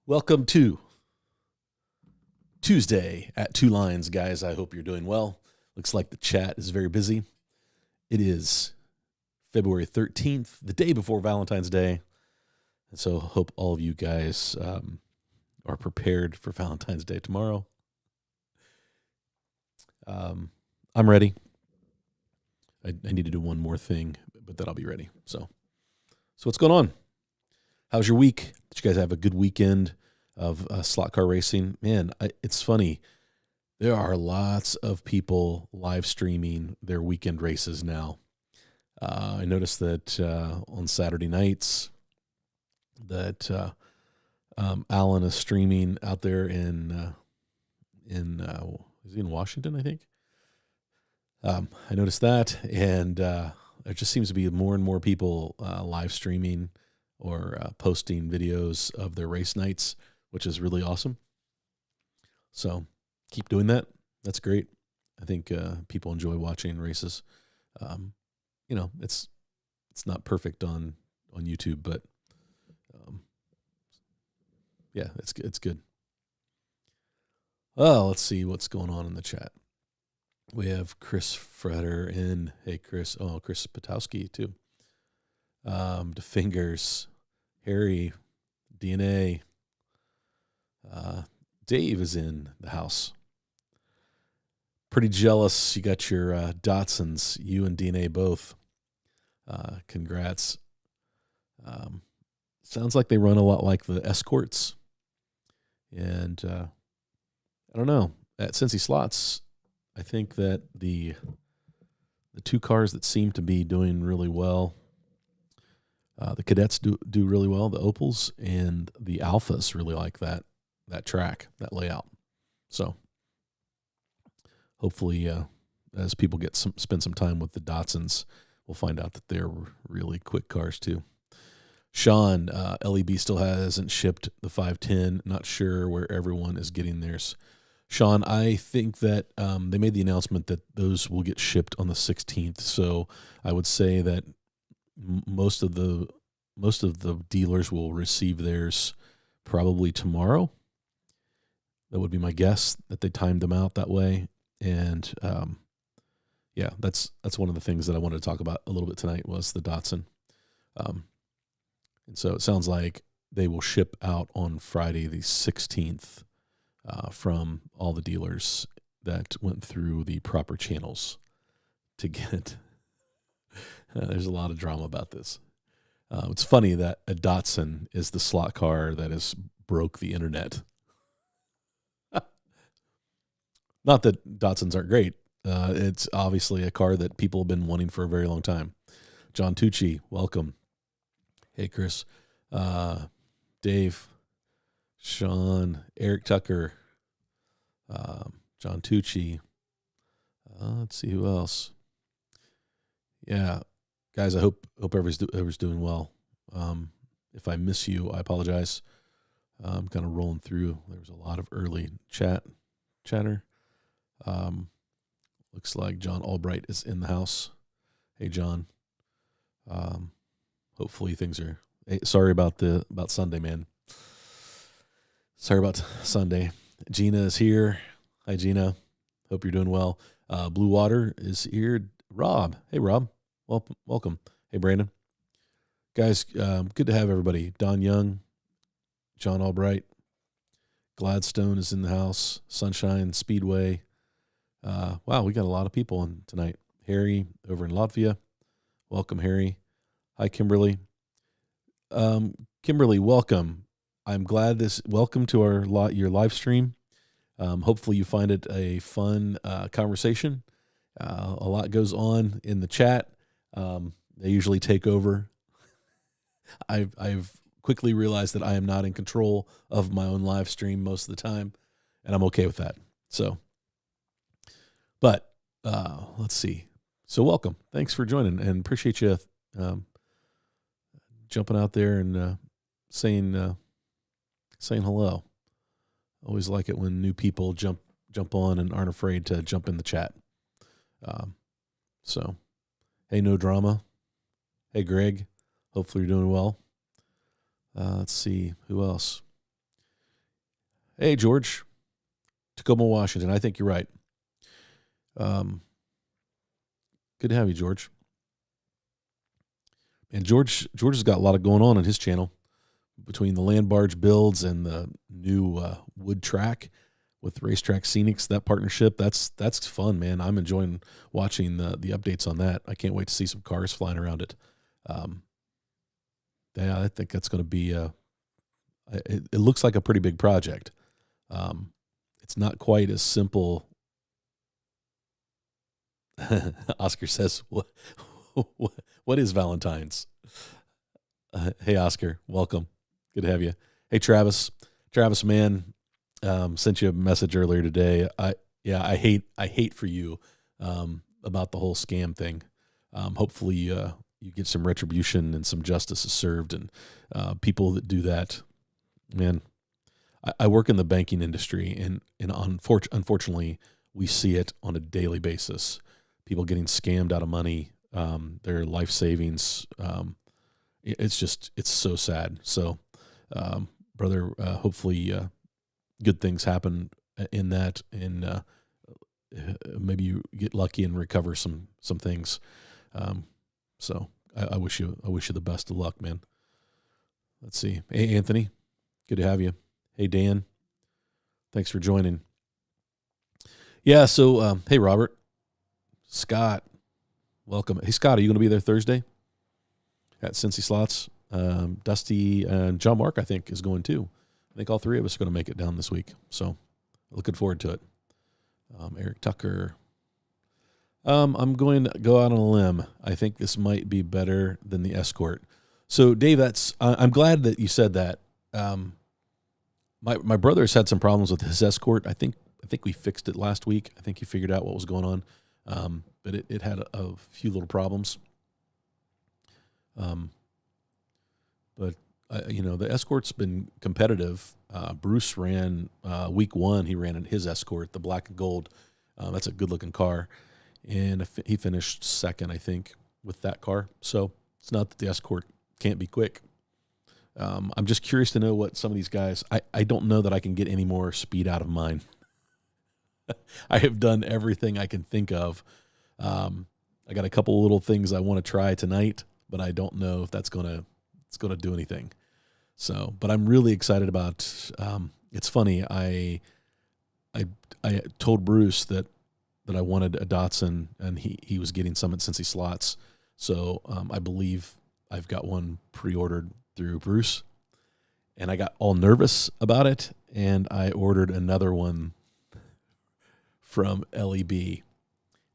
Welcome to Tuesday at Two Lines, guys. I hope you're doing well. Looks like the chat is very busy. It is February 13th, the day before Valentine's Day. And so hope all of you guys are prepared for Valentine's Day tomorrow. I'm ready. I need to do one more thing, but then I'll be ready. So what's going on? How's your week? Did you guys have a good weekend of slot car racing? Man, it's funny. There are lots of people live streaming their weekend races now. I noticed that on Saturday nights that Alan is streaming out there in is he in Washington, I think? I noticed that, and there just seems to be more and more people live streaming or posting videos of their race nights, which is really awesome. So keep doing that. That's great. I think people enjoy watching races. It's not perfect on YouTube, but yeah, it's good. Oh, let's see what's going on in the chat. We have Chris Fretter in. Hey, Chris. Oh, Chris Patowski, too. DeFingers, Harry, DNA. Dave is in the house. Pretty jealous. You got your Datsuns, you and DNA both. Congrats. Sounds like they run a lot like the Escorts. And I don't know. At Cincy Slots, I think that the two cars that seem to be doing really well, the Cadets do really well, the Opals, and the Alphas really like that track, that layout. So hopefully as people spend some time with the Datsuns, we'll find out that they're really quick cars too. Sean, LEB still hasn't shipped the 510. Not sure where everyone is getting theirs. Sean, I think that they made the announcement that those will get shipped on the 16th. So I would say that most of the dealers will receive theirs probably tomorrow. That would be my guess, that they timed them out that way. And yeah, that's one of the things that I wanted to talk about a little bit tonight was the Datsun. And so it sounds like they will ship out on Friday the 16th from all the dealers that went through the proper channels to get. There's a lot of drama about this. It's funny that a Datsun is the slot car that has broke the internet. Not that Datsuns aren't great. It's obviously a car that people have been wanting for a very long time. John Tucci, welcome. Hey, Chris. Dave, Sean, Eric Tucker, John Tucci. Let's see who else. Yeah, guys, I hope everybody's doing well. If I miss you, I apologize. I'm kind of rolling through. There was a lot of early chatter. Looks like John Albright is in the house. Hey, John. Hopefully things are. Hey, sorry about Sunday, man. Sorry about Sunday. Gina is here. Hi, Gina. Hope you're doing well. Blue Water is here. Rob. Hey, Rob. Welcome. Hey, Brandon. Guys, good to have everybody. Don Young, John Albright, Gladstone is in the house. Sunshine Speedway. Wow, we got a lot of people on tonight. Harry over in Latvia. Welcome, Harry. Hi, Kimberly. Kimberly, welcome. I'm glad welcome to your live stream. Hopefully you find it a fun conversation. A lot goes on in the chat. They usually take over. I've quickly realized that I am not in control of my own live stream most of the time, and I'm okay with that. So, but let's see. So welcome. Thanks for joining, and appreciate you jumping out there and saying hello. Always like it when new people jump on and aren't afraid to jump in the chat. So, hey, no drama. Hey, Greg. Hopefully you're doing well. Let's see who else. Hey, George. Tacoma, Washington. I think you're right. Good to have you, George. And George has got a lot of going on his channel between the land barge builds and the new wood track with Racetrack Scenics. That partnership, that's fun, man. I'm enjoying watching the updates on that. I can't wait to see some cars flying around it. Yeah, I think that's going to be. It looks like a pretty big project. It's not quite as simple. Oscar says, what is Valentine's? Hey, Oscar, welcome. Good to have you. Hey, Travis, man, sent you a message earlier today. I hate for you about the whole scam thing. Hopefully you get some retribution and some justice is served, and people that do that, man. I work in the banking industry, and unfortunately, we see it on a daily basis. People getting scammed out of money, their life savings. It's so sad. So, brother, hopefully good things happen in that, and maybe you get lucky and recover some things. So I wish you the best of luck, man. Let's see. Hey, Anthony, good to have you. Hey, Dan, thanks for joining. Yeah. So, hey, Robert, Scott, welcome. Hey, Scott, are you going to be there Thursday at Cincy Slots? Dusty and John Mark, I think, is going too. I think all three of us are going to make it down this week. So looking forward to it. Eric Tucker. I'm going to go out on a limb. I think this might be better than the Escort. So, Dave, I'm glad that you said that. My brother's had some problems with his Escort. I think we fixed it last week. I think he figured out what was going on. But it had a few little problems. But the Escort's been competitive. Bruce ran week one. He ran in his Escort, the black and gold. That's a good looking car, and he finished second, I think, with that car. So it's not that the Escort can't be quick. I'm just curious to know what some of these guys. I don't know that I can get any more speed out of mine. I have done everything I can think of. I got a couple little things I want to try tonight, but I don't know if it's gonna do anything. So, but I'm really excited about. It's funny. I told Bruce that I wanted a Datsun, and he was getting some at Cincy Slots. So I believe I've got one pre-ordered through Bruce, and I got all nervous about it, and I ordered another one from LEB.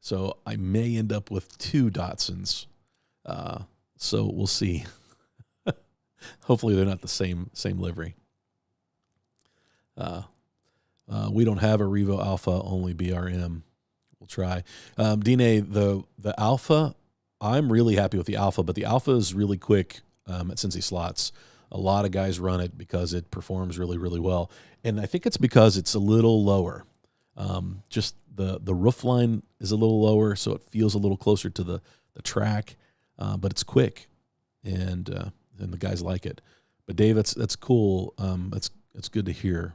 So I may end up with two Datsuns. So we'll see. Hopefully they're not the same livery. We don't have a Revo Alpha, only BRM. We'll try. Dine, the Alpha, I'm really happy with the Alpha, but the Alpha is really quick at Cincy Slots. A lot of guys run it because it performs really, really well. And I think it's because it's a little lower. Just the roof line is a little lower, so it feels a little closer to the track, but it's quick, and the guys like it. But Dave, that's cool. It's good to hear.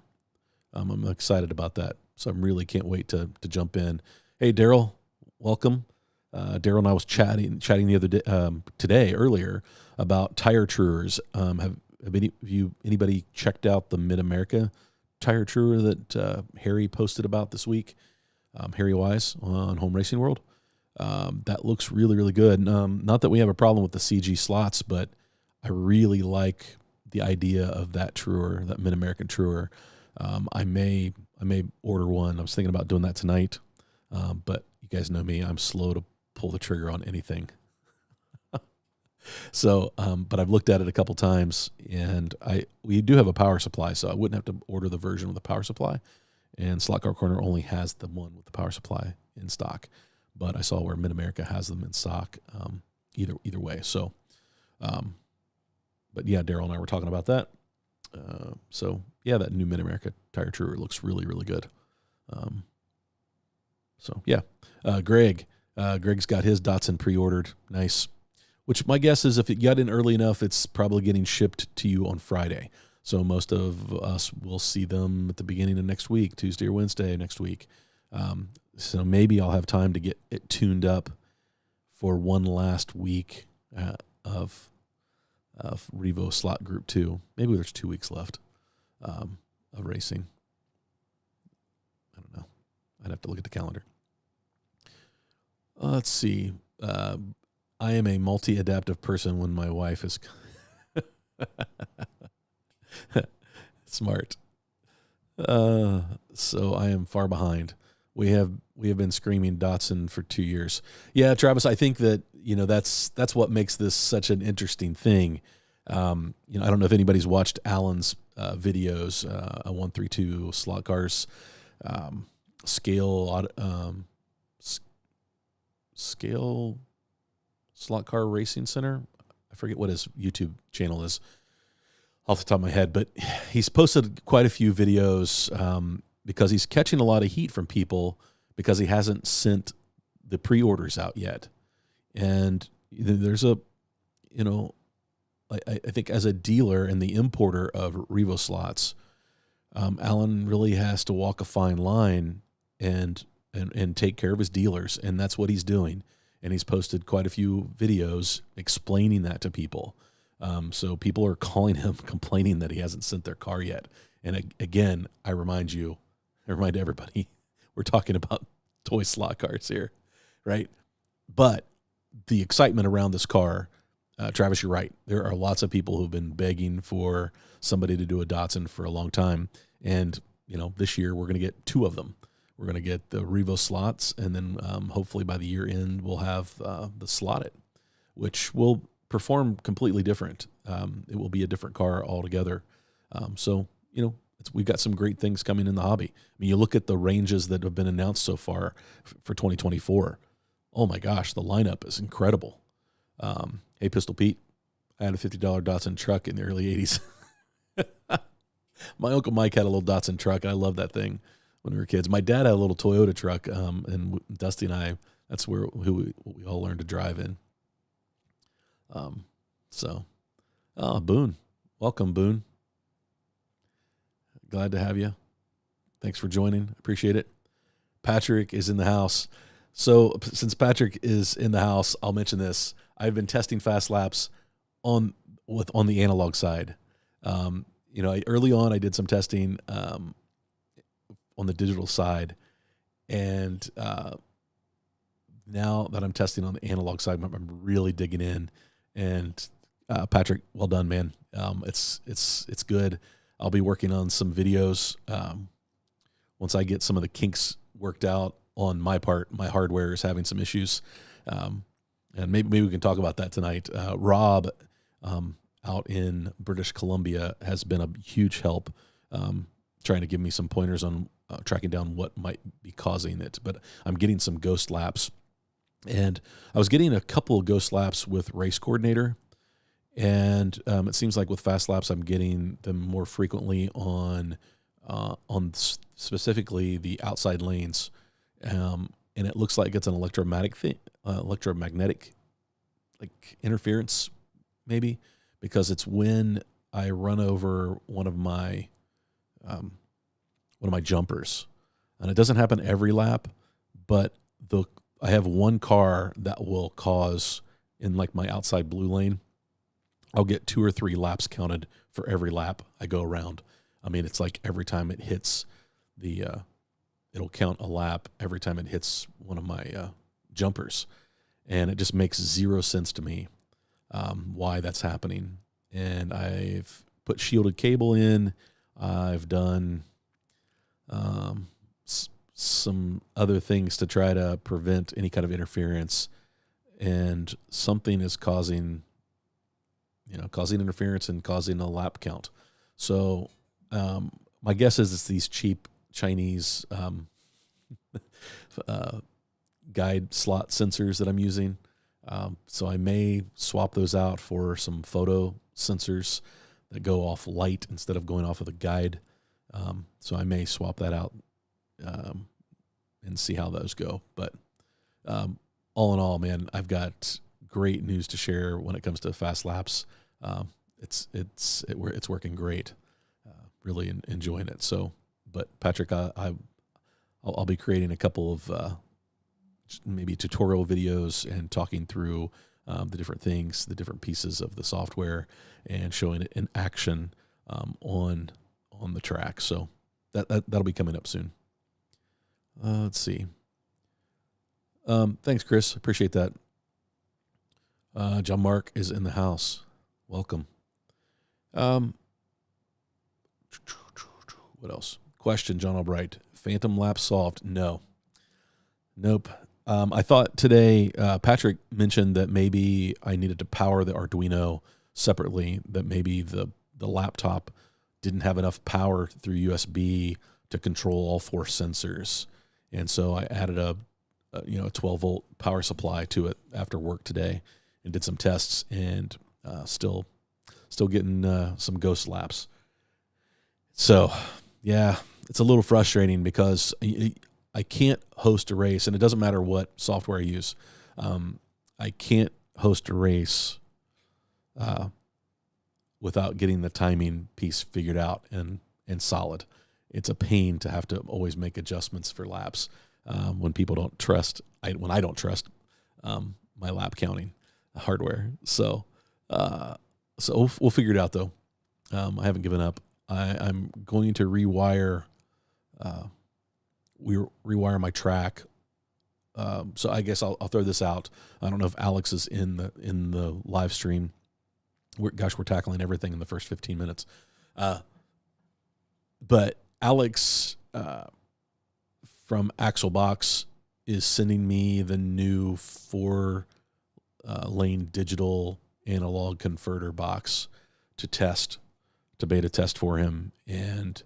I'm excited about that, so I really can't wait to jump in. Hey, Daryl, welcome. Daryl and I was chatting the other day, earlier about tire truers. Have anybody checked out the Mid-America tire truer that Harry posted about this week? Harry Wise on Home Racing World. That looks really, really good. Not that we have a problem with the CG slots, but I really like the idea of that truer, that Mid-American truer. I may order one. I was thinking about doing that tonight, but you guys know me. I'm slow to pull the trigger on anything. So, but I've looked at it a couple times, and we do have a power supply, so I wouldn't have to order the version with the power supply. And Slot Car Corner only has the one with the power supply in stock, but I saw where Mid-America has them in stock. Either way. So, but yeah, Daryl and I were talking about that. So yeah, that new Mid-America tire truer looks really, really good. So yeah, Greg's got his Datsun pre-ordered. Nice. Which my guess is if it got in early enough, it's probably getting shipped to you on Friday. So most of us will see them at the beginning of next week, Tuesday or Wednesday next week. So maybe I'll have time to get it tuned up for one last week of Revoslot Group 2. Maybe there's 2 weeks left of racing. I don't know. I'd have to look at the calendar. Let's see. I am a multi-adaptive person when my wife is smart. So I am far behind. We have been screaming Datsun for 2 years. Yeah, Travis, I think that, that's what makes this such an interesting thing. I don't know if anybody's watched Alan's videos, a 132 slot cars, scale slot car racing center. I forget what his YouTube channel is off the top of my head, but he's posted quite a few videos because he's catching a lot of heat from people because he hasn't sent the pre-orders out yet. And there's I think as a dealer and the importer of Revoslots, Alan really has to walk a fine line and take care of his dealers, and that's what he's doing. And he's posted quite a few videos explaining that to people. So people are calling him, complaining that he hasn't sent their car yet. And again, I remind everybody, we're talking about toy slot cars here, right? But the excitement around this car, Travis, you're right. There are lots of people who've been begging for somebody to do a Datsun for a long time. And, this year we're going to get 2 of them. We're going to get the Revoslots, and then hopefully by the year end we'll have the Slotted, which will perform completely different. It will be a different car altogether. So we've got some great things coming in the hobby. I mean, you look at the ranges that have been announced so far for 2024. Oh my gosh, the lineup is incredible. Hey, Pistol Pete, I had a $50 Datsun truck in the early 80s. My Uncle Mike had a little Datsun truck, and I loved that thing when we were kids. My dad had a little Toyota truck, and Dusty and I, that's who we all learned to drive in. Boone. Welcome, Boone. Glad to have you. Thanks for joining. Appreciate it. Patrick is in the house. So since Patrick is in the house, I'll mention this. I've been testing fast laps on the analog side. Early on I did some testing on the digital side, and now that I'm testing on the analog side, I'm really digging in. And Patrick, well done, man. It's good. I'll be working on some videos once I get some of the kinks worked out on my part. My hardware is having some issues, and maybe we can talk about that tonight. Rob out in British Columbia has been a huge help, trying to give me some pointers on tracking down what might be causing it. But I'm getting some ghost laps, and I was getting a couple of ghost laps with Race Coordinator, and it seems like with fast laps I'm getting them more frequently on specifically the outside lanes, and it looks like it's an electromagnetic like interference, maybe, because it's when I run over one of my jumpers, and it doesn't happen every lap, but I have one car that will cause, in like my outside blue lane, I'll get 2 or 3 laps counted for every lap I go around. I mean, it's like every time it hits it'll count a lap every time it hits one of my jumpers, and it just makes zero sense to me why that's happening. And I've put shielded cable in. I've done some other things to try to prevent any kind of interference, and something is causing interference and causing a lap count. So my guess is it's these cheap Chinese guide slot sensors that I'm using. So I may swap those out for some photo sensors that go off light instead of going off of the guide. So I may swap that out and see how those go. But all in all, man, I've got great news to share when it comes to fast laps. It's working great. really enjoying it. So, but Patrick, I'll be creating a couple of maybe tutorial videos and talking through the different things, the different pieces of the software, and showing it in action on the track. So that'll be coming up soon. Let's see. Thanks, Chris. Appreciate that. John Mark is in the house. Welcome. What else? Question, John Albright. Phantom lapse solved? No. Nope. I thought today, Patrick mentioned that maybe I needed to power the Arduino separately, that maybe the laptop didn't have enough power through USB to control all 4 sensors. And so I added a 12-volt power supply to it after work today and did some tests, and still getting some ghost laps. So, yeah, it's a little frustrating because I can't host a race, and it doesn't matter what software I use. I can't host a race without getting the timing piece figured out and solid. It's a pain to have to always make adjustments for laps when people don't trust. When I don't trust my lap counting hardware. So we'll figure it out though. I haven't given up. I'm going to rewire my track. So I guess I'll throw this out. I don't know if Alex is in the live stream. We're tackling everything in the first 15 minutes. But Alex from Axlebox is sending me the new 4-lane digital analog converter box to beta test for him. And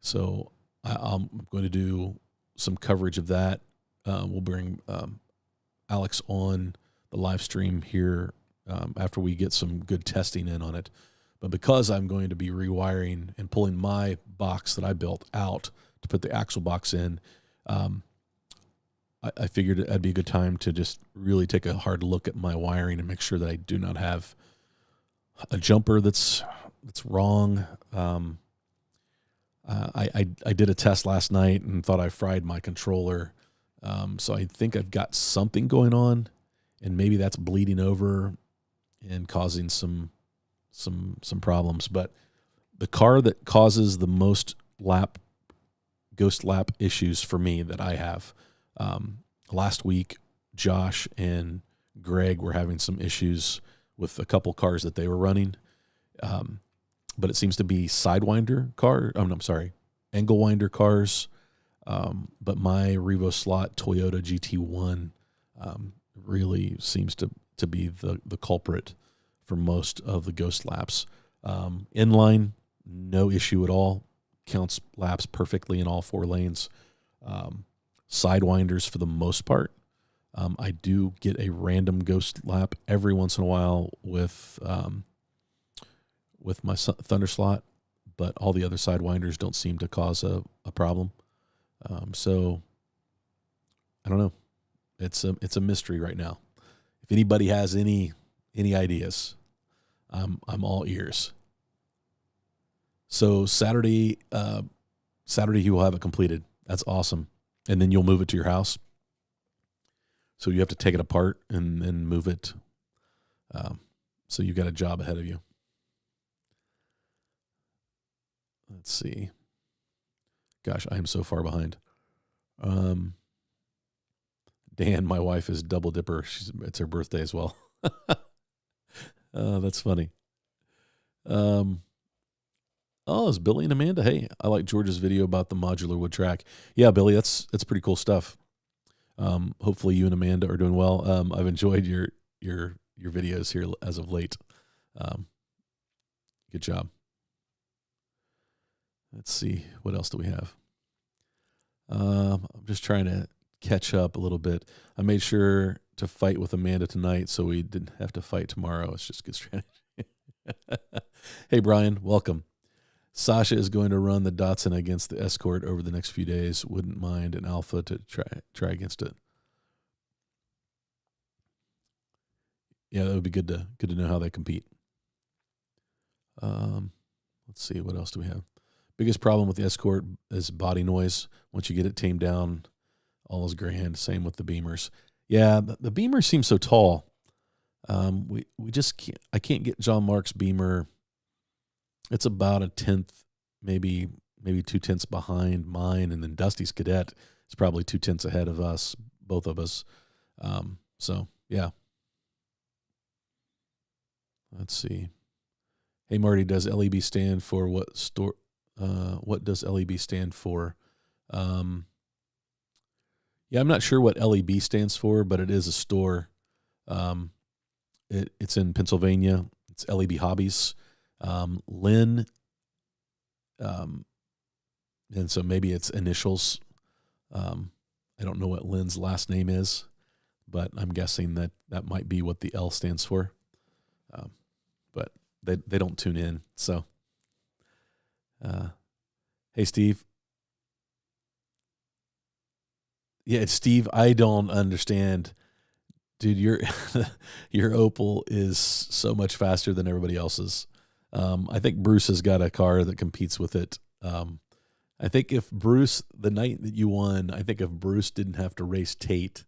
so I'm going to do some coverage of that. We'll bring Alex on the live stream here after we get some good testing in on it. But because I'm going to be rewiring and pulling my box that I built out to put the axle box in, I figured it'd be a good time to just really take a hard look at my wiring and make sure that I do not have a jumper that's wrong. I did a test last night and thought I fried my controller. So I think I've got something going on, and maybe that's bleeding over and causing some problems. But the car that causes the most ghost lap issues for me that I have, last week, Josh and Greg were having some issues with a couple cars that they were running. But it seems to be angle winder cars. But my Revoslot Toyota GT1 really seems to be the culprit for most of the ghost laps. Inline, no issue at all. Counts laps perfectly in all 4 lanes. Sidewinders for the most part. I do get a random ghost lap every once in a while with my Thunderslot, but all the other sidewinders don't seem to cause a problem. So I don't know. It's a mystery right now. If anybody has any ideas, I'm all ears. So Saturday you will have it completed. That's awesome. And then you'll move it to your house. So you have to take it apart and then move it. So you've got a job ahead of you. Let's see. Gosh, I am so far behind. Dan, my wife, is double dipper. It's her birthday as well. That's funny. It's Billy and Amanda. Hey, I like George's video about the modular wood track. Yeah, Billy, that's pretty cool stuff. Hopefully you and Amanda are doing well. I've enjoyed your videos here as of late. Good job. Let's see. What else do we have? I'm just trying to catch up a little bit. I made sure to fight with Amanda tonight so we didn't have to fight tomorrow. It's just good strategy. Hey, Brian, welcome. Sasha is going to run the Datsun against the Escort over the next few days. Wouldn't mind an Alpha to try against it. Yeah, that would be good to know how they compete. Let's see, what else do we have? Biggest problem with the Escort is body noise. Once you get it tamed down, all is grand. Same with the Beamers. Yeah, the Beamer seems so tall. We just can't. I can't get John Mark's Beamer. It's about a tenth, maybe 2/10 behind mine, and then Dusty's Cadet is probably 2/10 ahead of us, both of us. So yeah. Let's see. Hey Marty, does LEB stand for what store? What does LEB stand for? Yeah, I'm not sure what LEB stands for, but it is a store. It's in Pennsylvania. It's LEB Hobbies. Lynn, and so maybe it's initials. I don't know what Lynn's last name is, but I'm guessing that might be what the L stands for. But they don't tune in. So, hey, Steve. Yeah, it's Steve. I don't understand. Dude, your Opal is so much faster than everybody else's. I think Bruce has got a car that competes with it. I think if Bruce, the night that you won, I think if Bruce didn't have to race Tate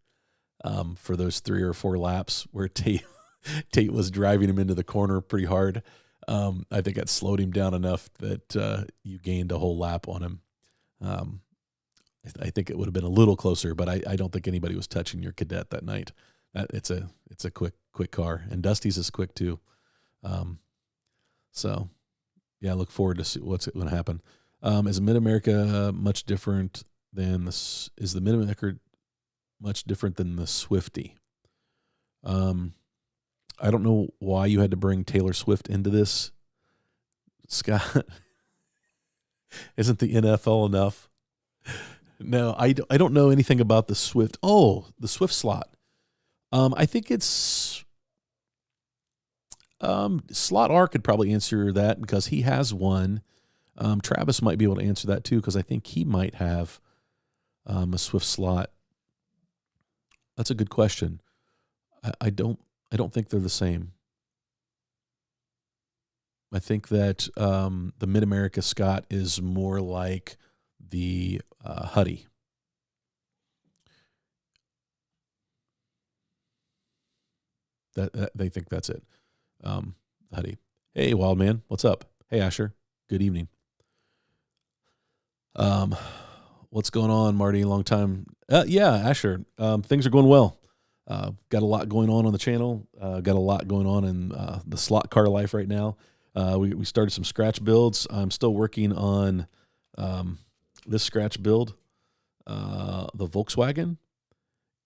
for those 3 or 4 laps where Tate was driving him into the corner pretty hard, I think that slowed him down enough that you gained a whole lap on him. I think it would have been a little closer, but I don't think anybody was touching your Cadet that night. It's a quick car, and Dusty's is quick too. So yeah, I look forward to see what's going to happen. Is Mid-America much different than this? Is the Mid-America much different than the Swifty? I don't know why you had to bring Taylor Swift into this, Scott. Isn't the NFL enough? No, I don't know anything about the Swift. Oh, the Swift slot. I think it's Slot R could probably answer that because he has one. Travis might be able to answer that too because I think he might have a Swift slot. That's a good question. I don't think they're the same. I think that the Mid-America Scott is more like the Huddy. That they think that's it. Huddy. Hey, Wild Man, what's up? Hey, Asher. Good evening. What's going on, Marty? Long time. Yeah, Asher. Things are going well. Got a lot going on the channel. Got a lot going on in the slot car life right now. We started some scratch builds. I'm still working on this scratch build, the Volkswagen.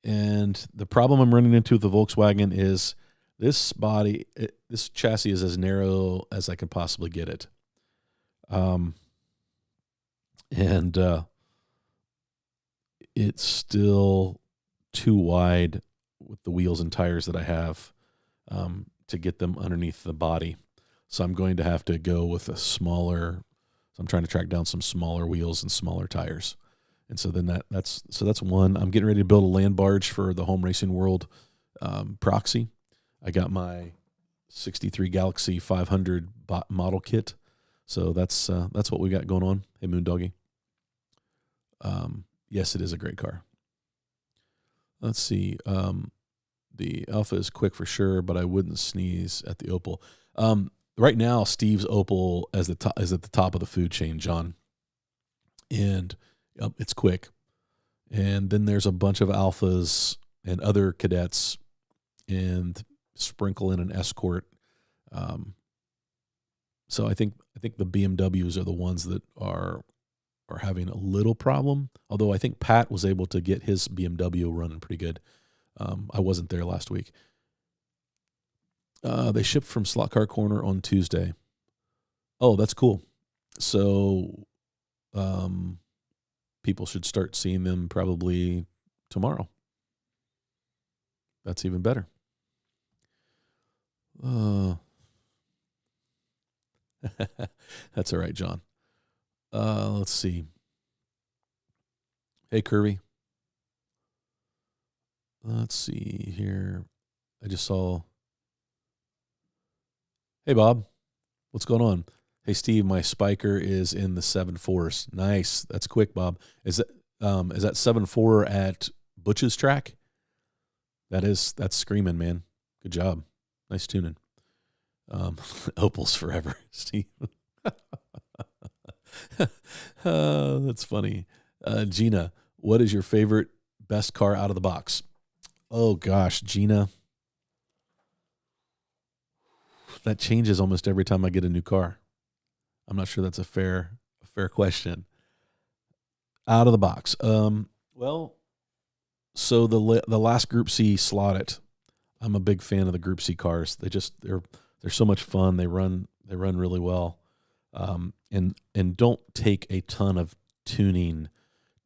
And the problem I'm running into with the Volkswagen is this chassis is as narrow as I can possibly get it. And it's still too wide with the wheels and tires that I have to get them underneath the body. So I'm going to have to go with a smaller. So I'm trying to track down some smaller wheels and smaller tires. And so then that's one. I'm getting ready to build a land barge for the Home Racing World proxy. I got my 63 Galaxy 500 model kit. So that's what we got going on. Hey, Moondoggy. Yes, it is a great car. Let's see. The Alpha is quick for sure, but I wouldn't sneeze at the Opal. Right now, Steve's Opal is at the top of the food chain, John. And it's quick. And then there's a bunch of Alphas and other Cadets and sprinkle in an Escort. So I think the BMWs are the ones that are having a little problem. Although I think Pat was able to get his BMW running pretty good. I wasn't there last week. They shipped from Slot Car Corner on Tuesday. Oh, that's cool. So people should start seeing them probably tomorrow. That's even better. That's all right, John. Let's see. Hey, Kirby. Let's see here. I just saw. Hey, Bob. What's going on? Hey Steve, my spiker is in the 7.4s. Nice. That's quick, Bob. Is that 7.4 at Butch's track? That's screaming, man. Good job. Nice tuning. Opals forever, Steve. That's funny. Gina, what is your favorite best car out of the box? Oh gosh, Gina. That changes almost every time I get a new car. I'm not sure that's a fair question. Out of the box. Well, so the last Group C slotted. I'm a big fan of the Group C cars. They're so much fun. They run really well. And don't take a ton of tuning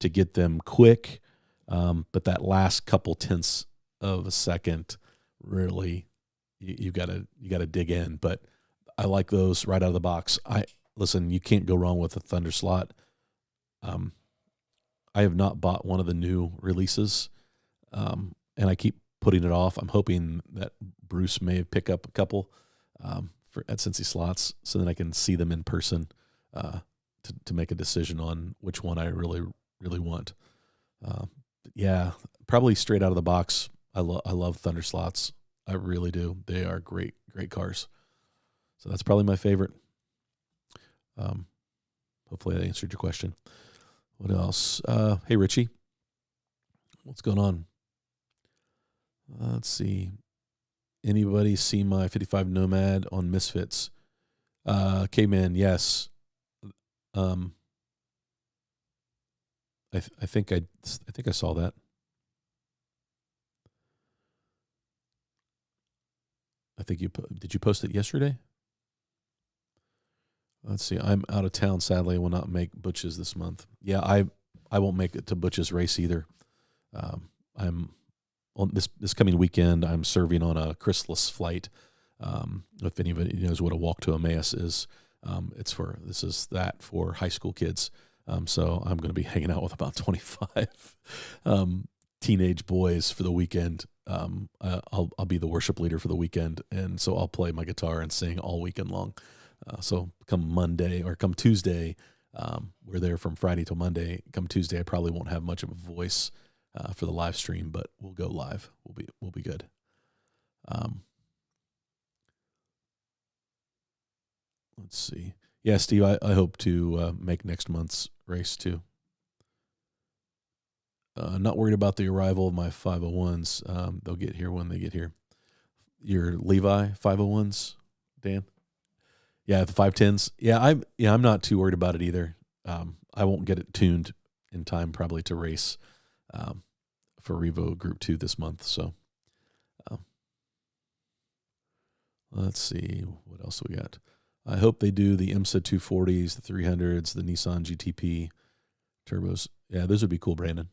to get them quick. But that last couple tenths of a second, really, you gotta dig in. But I like those right out of the box. Listen, you can't go wrong with a Thunder slot. I have not bought one of the new releases, and I keep putting it off. I'm hoping that Bruce may pick up a couple at Cincy Slots, so that I can see them in person to make a decision on which one I really want. Yeah, probably straight out of the box. I love Thunder slots. I really do. They are great cars. So that's probably my favorite. Hopefully I answered your question. What else? Hey, Richie. What's going on? Let's see. Anybody see my 55 Nomad on Misfits? Caveman, yes. I think I saw that. Did you post it yesterday? Let's see. I'm out of town. Sadly, I will not make Butch's this month. Yeah, I won't make it to Butch's race either. I'm on this coming weekend. I'm serving on a Chrysalis flight. If anybody knows what a walk to Emmaus is, this is for high school kids. So I'm going to be hanging out with about 25 teenage boys for the weekend. I'll be the worship leader for the weekend, and so I'll play my guitar and sing all weekend long. So come Tuesday, we're there from Friday till Monday. Come Tuesday, I probably won't have much of a voice for the live stream, but we'll go live. We'll be good. Let's see. Yeah, Steve, I hope to make next month's race too. Not worried about the arrival of my 501s. They'll get here when they get here. Your Levi 501s, Dan? Yeah, the 510s. Yeah, I'm not too worried about it either. I won't get it tuned in time probably to race for Revo Group 2 this month. So let's see what else we got. I hope they do the IMSA 240s, the 300s, the Nissan GTP turbos. Yeah, those would be cool, Brandon.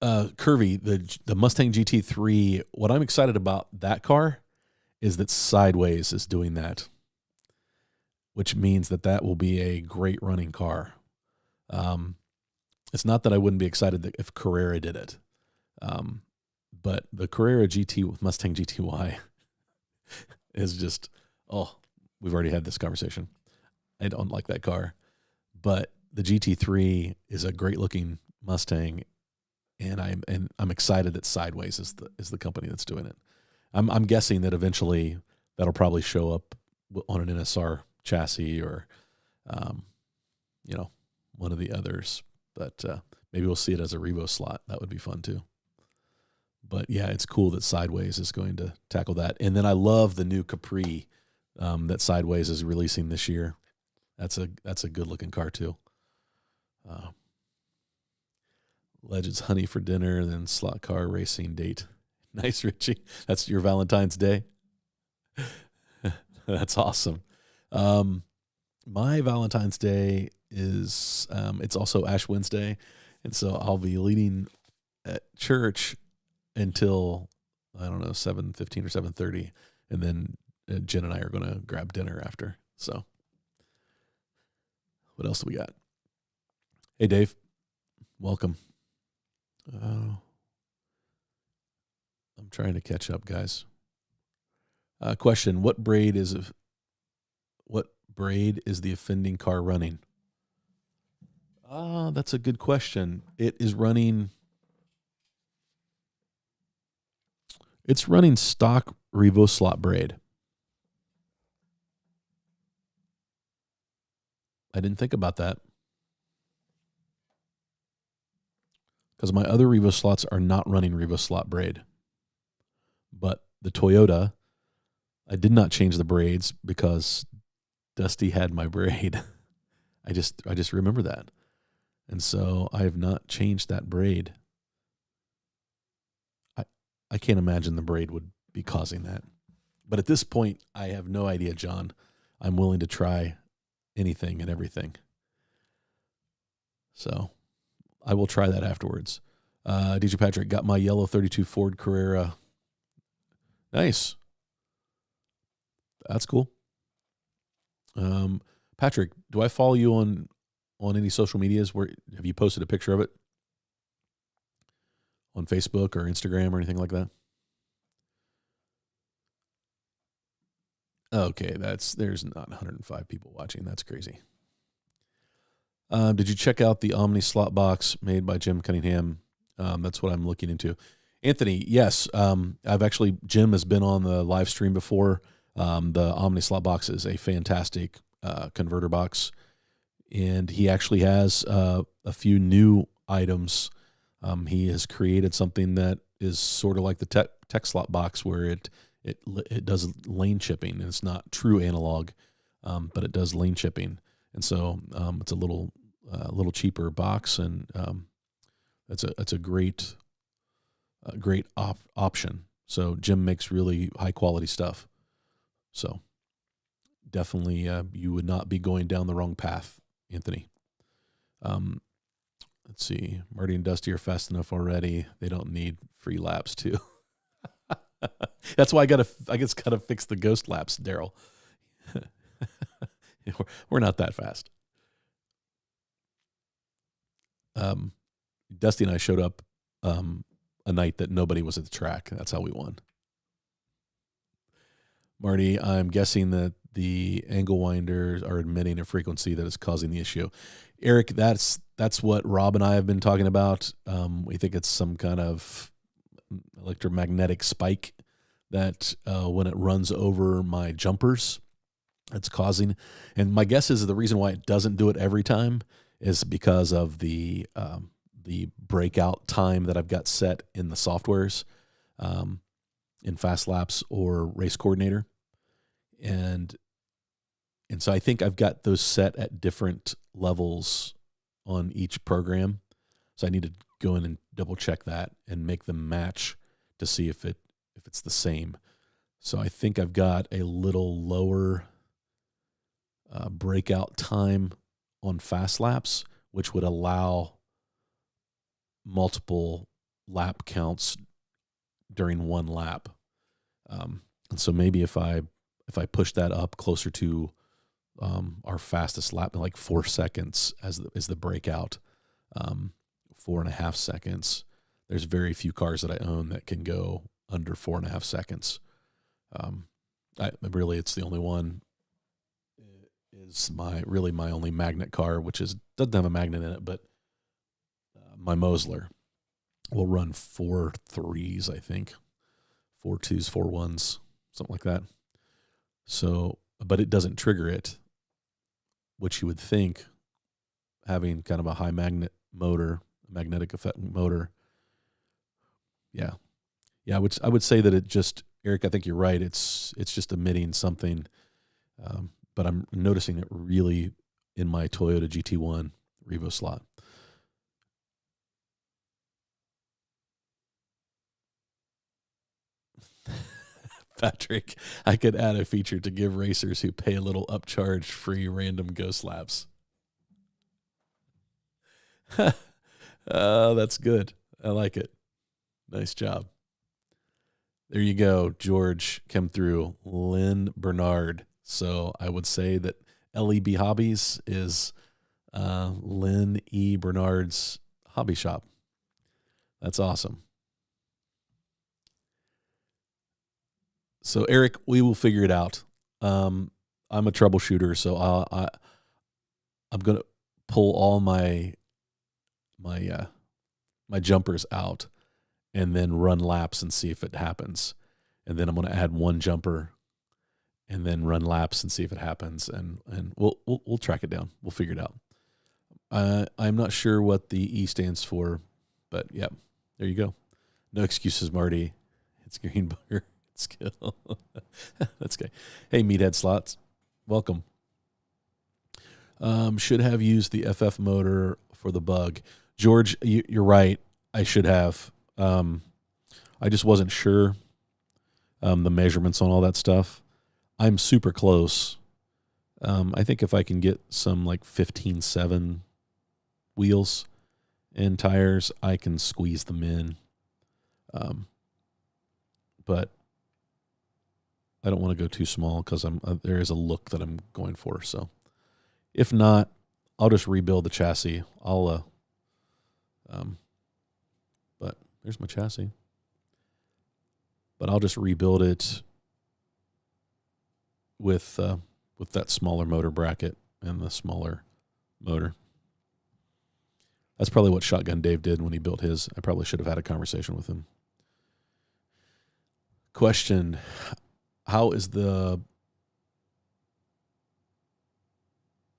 Curvy, the Mustang GT3. What I'm excited about that car is that Sideways is doing that, which means that will be a great running car. It's not that I wouldn't be excited if Carrera did it, but the Carrera GT with Mustang GTY is just, we've already had this conversation. I don't like that car, but the GT3 is a great looking Mustang, and I'm excited that Sideways is the company that's doing it. I'm guessing that eventually that'll probably show up on an NSR chassis or, one of the others. But maybe we'll see it as a Revoslot. That would be fun too. But yeah, it's cool that Sideways is going to tackle that. And then I love the new Capri that Sideways is releasing this year. That's a good looking car too. Legends honey for dinner, then slot car racing date. Nice, Richie. That's your Valentine's Day. That's awesome. My Valentine's Day is it's also Ash Wednesday, and so I'll be leading at church until 7:15 or 7:30, and then Jen and I are going to grab dinner after. So, what else do we got? Hey, Dave, welcome. I'm trying to catch up, guys. Question: what braid is the offending car running? That's a good question. It is running. It's running stock Revoslot braid. I didn't think about that because my other Revoslots are not running Revoslot braid. But the Toyota, I did not change the braids because Dusty had my braid. I just remember that. And so I have not changed that braid. I can't imagine the braid would be causing that. But at this point, I have no idea, John. I'm willing to try anything and everything. So I will try that afterwards. DJ Patrick, got my yellow 32 Ford Carrera. Nice. That's cool. Patrick, do I follow you on any social medias? Where have you posted a picture of it? On Facebook or Instagram or anything like that? Okay, there's not 105 people watching. That's crazy. Did you check out the Omni slot box made by Jim Cunningham? That's what I'm looking into. Anthony, yes. Jim has been on the live stream before. The Omni slot box is a fantastic converter box, and he actually has a few new items. He has created something that is sort of like the tech slot box, where it does lane chipping, and it's not true analog, but it does lane chipping, and so it's a little cheaper box, and it's a great option. So Jim makes really high quality stuff. So definitely, you would not be going down the wrong path, Anthony. Let's see. Marty and Dusty are fast enough already. They don't need free laps too. That's why I gotta fix the ghost laps, Daryl. We're not that fast. Dusty and I showed up a night that nobody was at the track. That's how we won. Marty, I'm guessing that the angle winders are emitting a frequency that is causing the issue. Eric, that's what Rob and I have been talking about. We think it's some kind of electromagnetic spike that when it runs over my jumpers, it's causing. And my guess is the reason why it doesn't do it every time is because of the breakout time that I've got set in the softwares, in Fast Laps or Race Coordinator. And so I think I've got those set at different levels on each program. So I need to go in and double check that and make them match to see if it's the same. So I think I've got a little lower breakout time on Fast Laps, which would allow multiple lap counts during one lap. And so maybe if I push that up closer to our fastest lap, like 4 seconds as the breakout, 4.5 seconds. There's very few cars that I own that can go under 4.5 seconds. It's the only one. Is my only magnet car, which doesn't have a magnet in it, but my Mosler will run 4 3s, I think, 4 2s, 4 1s, something like that. So, but it doesn't trigger it, which you would think, having kind of a high magnetic effect motor. Yeah. I would say that it just, Eric, I think you're right. It's just emitting something, but I'm noticing it really in my Toyota GT1 Revoslot. Patrick, I could add a feature to give racers who pay a little upcharge free random ghost laps. That's good. I like it. Nice job. There you go. George came through. Lynn Bernard. So I would say that LEB Hobbies is Lynn E. Bernard's hobby shop. That's awesome. So Eric, we will figure it out. I'm a troubleshooter, so I'm gonna pull all my my jumpers out and then run laps and see if it happens. And then I'm gonna add one jumper and then run laps and see if it happens. And we'll track it down. We'll figure it out. I'm not sure what the E stands for, but yeah, there you go. No excuses, Marty. It's green bugger. It's skill. That's okay. Hey, Meathead Slots. Welcome. Should have used the FF motor for the bug. George, you're right. I should have. I just wasn't sure the measurements on all that stuff. I'm super close. I think if I can get some like 15.7 wheels and tires, I can squeeze them in. But I don't want to go too small because there is a look that I'm going for. So if not, I'll just rebuild the chassis. But there's my chassis. But I'll just rebuild it with that smaller motor bracket and the smaller motor. That's probably what Shotgun Dave did when he built his. I probably should have had a conversation with him. Question: How is the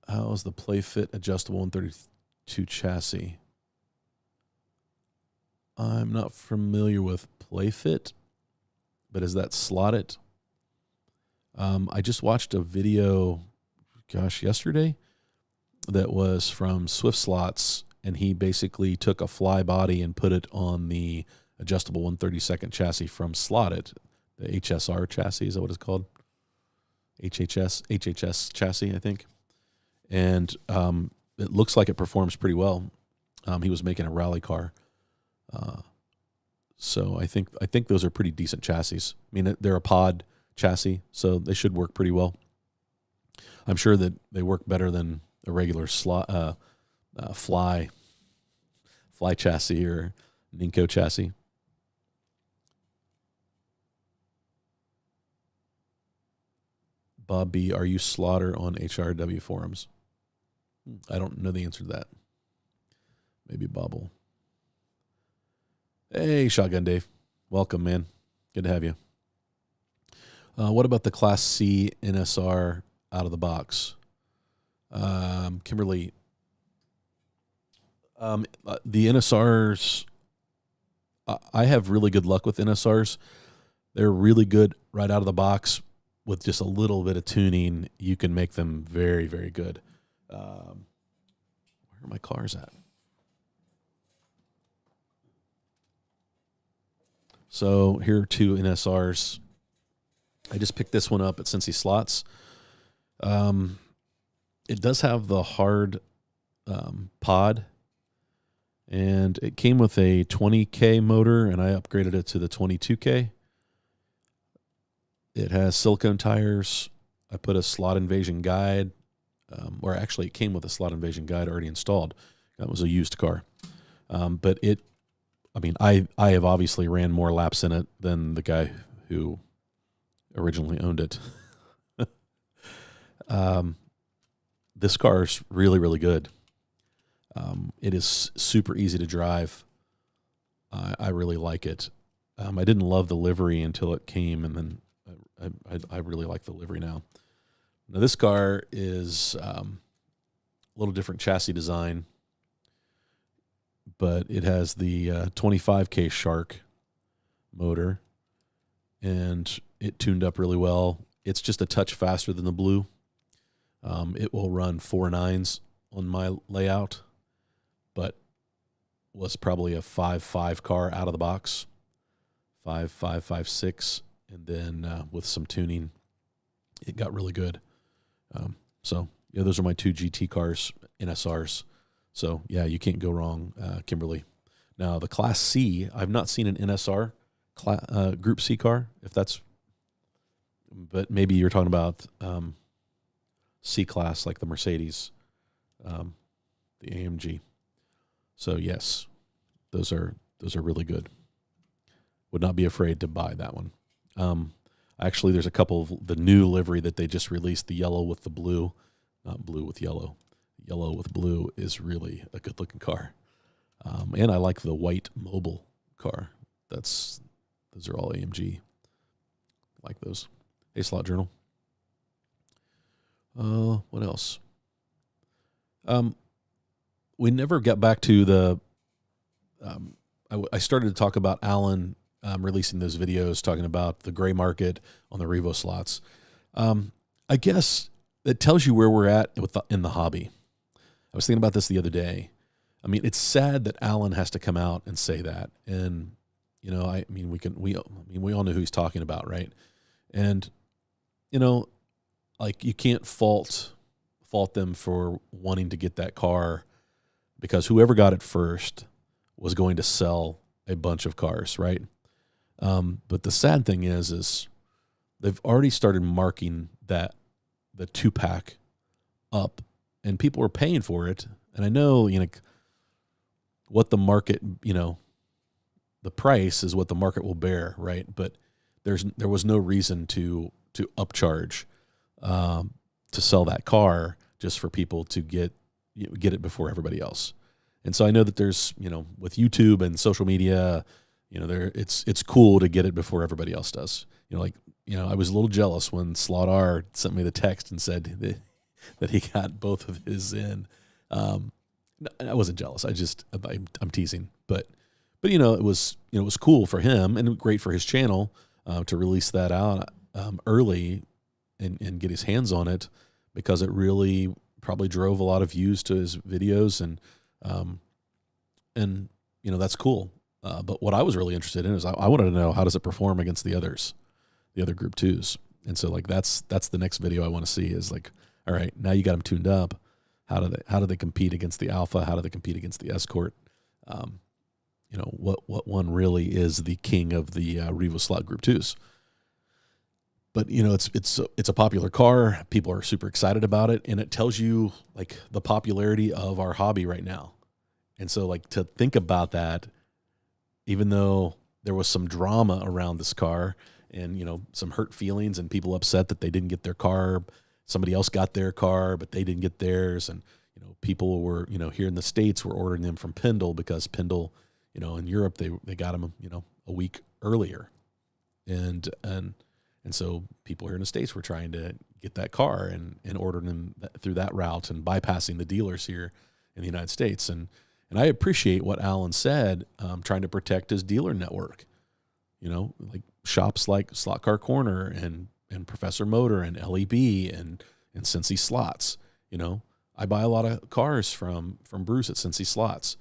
PlayFit adjustable 132 chassis? I'm not familiar with PlayFit, but is that slotted? I just watched a video, yesterday, that was from Swift Slots, and he basically took a fly body and put it on the adjustable 132nd chassis from Slotted, the HSR chassis, is that what it's called? HHS chassis, I think. And it looks like it performs pretty well. He was making a rally car. So I think those are pretty decent chassis. I mean, they're a pod chassis, so they should work pretty well. I'm sure that they work better than a regular fly chassis or Ninko chassis. Bob B., are you Slaughter on HRW forums? I don't know the answer to that. Maybe Bobble. Hey, Shotgun Dave. Welcome, man. Good to have you. What about the Class C NSR out of the box? Kimberly, the NSRs, I have really good luck with NSRs. They're really good right out of the box. With just a little bit of tuning, you can make them very, very good. Where are my cars at? So here are two NSRs. I just picked this one up at Cincy Slots. It does have the hard pod, and it came with a 20K motor, and I upgraded it to the 22K. It has silicone tires. I put a slot invasion guide, or actually it came with a slot invasion guide already installed. That was a used car. But I have obviously ran more laps in it than the guy who originally owned it. This car is really, really good. It is super easy to drive. I really like it. I didn't love the livery until it came, and then I really like the livery now. Now this car is a little different chassis design, but it has the 25K Shark motor, and it tuned up really well. It's just a touch faster than the Blue. It will run 4.9s on my layout, but was probably a 5.5 car out of the box, 5.5, 5.6, and then with some tuning, it got really good. So yeah, those are my two GT cars, NSRs. So yeah, you can't go wrong, Kimberly. Now the Class C, I've not seen an NSR Group C car, but maybe you're talking about C class like the Mercedes, the AMG. So yes, those are really good. Would not be afraid to buy that one. Actually, there's a couple of the new livery that they just released, the yellow with the blue, not blue with yellow. Yellow with blue is really a good looking car. And I like the white mobile car. Those are all AMG. I like those. Hey, Slot Journal. What else? We never got back to the. I started to talk about Alan releasing those videos talking about the gray market on the Revoslots. I guess it tells you where we're at in the hobby. I was thinking about this the other day. I mean, it's sad that Alan has to come out and say that, and we all know who he's talking about, right? And like you can't fault them for wanting to get that car, because whoever got it first was going to sell a bunch of cars, right? But the sad thing is they've already started marking the 2-pack up, and people are paying for it. And I know, what the market, the price is what the market will bear, right? But there was no reason to upcharge to sell that car just for people to get it before everybody else. And so I know that there's, with YouTube and social media, it's cool to get it before everybody else does. I was a little jealous when Slot R sent me the text and said that he got both of his in. I wasn't jealous. I'm teasing, but it was cool for him and great for his channel to release that out early and get his hands on it, because it really probably drove a lot of views to his videos, and that's cool. But what I was really interested in is I wanted to know, how does it perform against the other Group 2s? And so that's the next video I want to see is like, all right, now you got them tuned up. How do they compete against the Alpha? How do they compete against the Escort? What one really is the king of the Revoslot Group 2s? But it's a popular car. People are super excited about it, and it tells you like the popularity of our hobby right now. And so like to think about that, even though there was some drama around this car and some hurt feelings and people upset that they didn't get their car, somebody else got their car but they didn't get theirs, and people were here in the States were ordering them from Pendle, because Pendle in Europe they got them a week earlier, and so people here in the States were trying to get that car and ordering them through that route and bypassing the dealers here in the United States. And I appreciate what Alan said, trying to protect his dealer network, like shops like Slot Car Corner and Professor Motor and LEB and Cincy Slots. I buy a lot of cars from Bruce at Cincy Slots.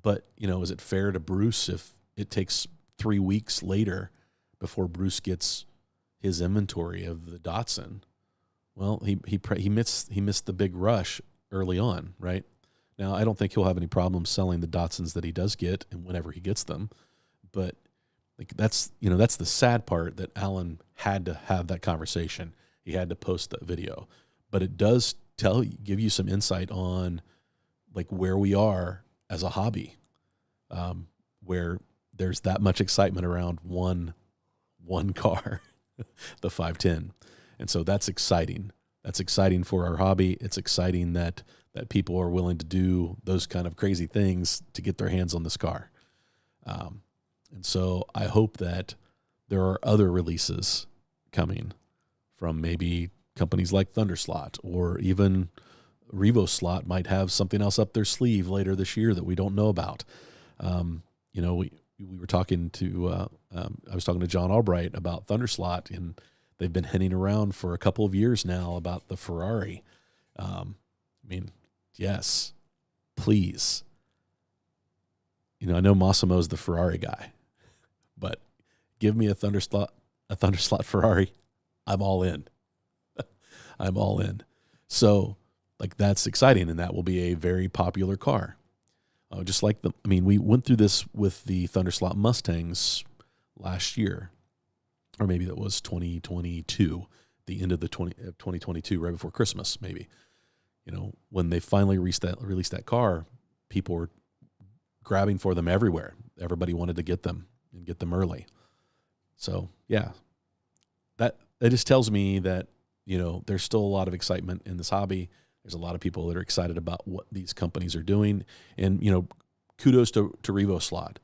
But is it fair to Bruce if it takes 3 weeks later before Bruce gets his inventory of the Datsun? Well, he missed the big rush early on, right? Now, I don't think he'll have any problems selling the Datsuns that he does get and whenever he gets them. But like that's the sad part, that Alan had to have that conversation. He had to post that video. But it does give you some insight on like where we are as a hobby, where there's that much excitement around one car, the 510. And so that's exciting. That's exciting for our hobby. It's exciting that people are willing to do those kind of crazy things to get their hands on this car. And so I hope that there are other releases coming from maybe companies like Thunderslot, or even Revoslot might have something else up their sleeve later this year that we don't know about. We were talking to, I was talking to John Albright about Thunderslot, and they've been hinting around for a couple of years now about the Ferrari. Yes, please. I know Massimo's the Ferrari guy, but give me a Thunderslot Ferrari. I'm all in. I'm all in. So like that's exciting, and that will be a very popular car. Just like we went through this with the Thunderslot Mustangs last year, or maybe that was 2022, the end of 2022, right before Christmas, maybe. When they finally released that car, people were grabbing for them everywhere. Everybody wanted to get them and get them early. So yeah, that just tells me that, there's still a lot of excitement in this hobby. There's a lot of people that are excited about what these companies are doing. And, kudos to Revoslot.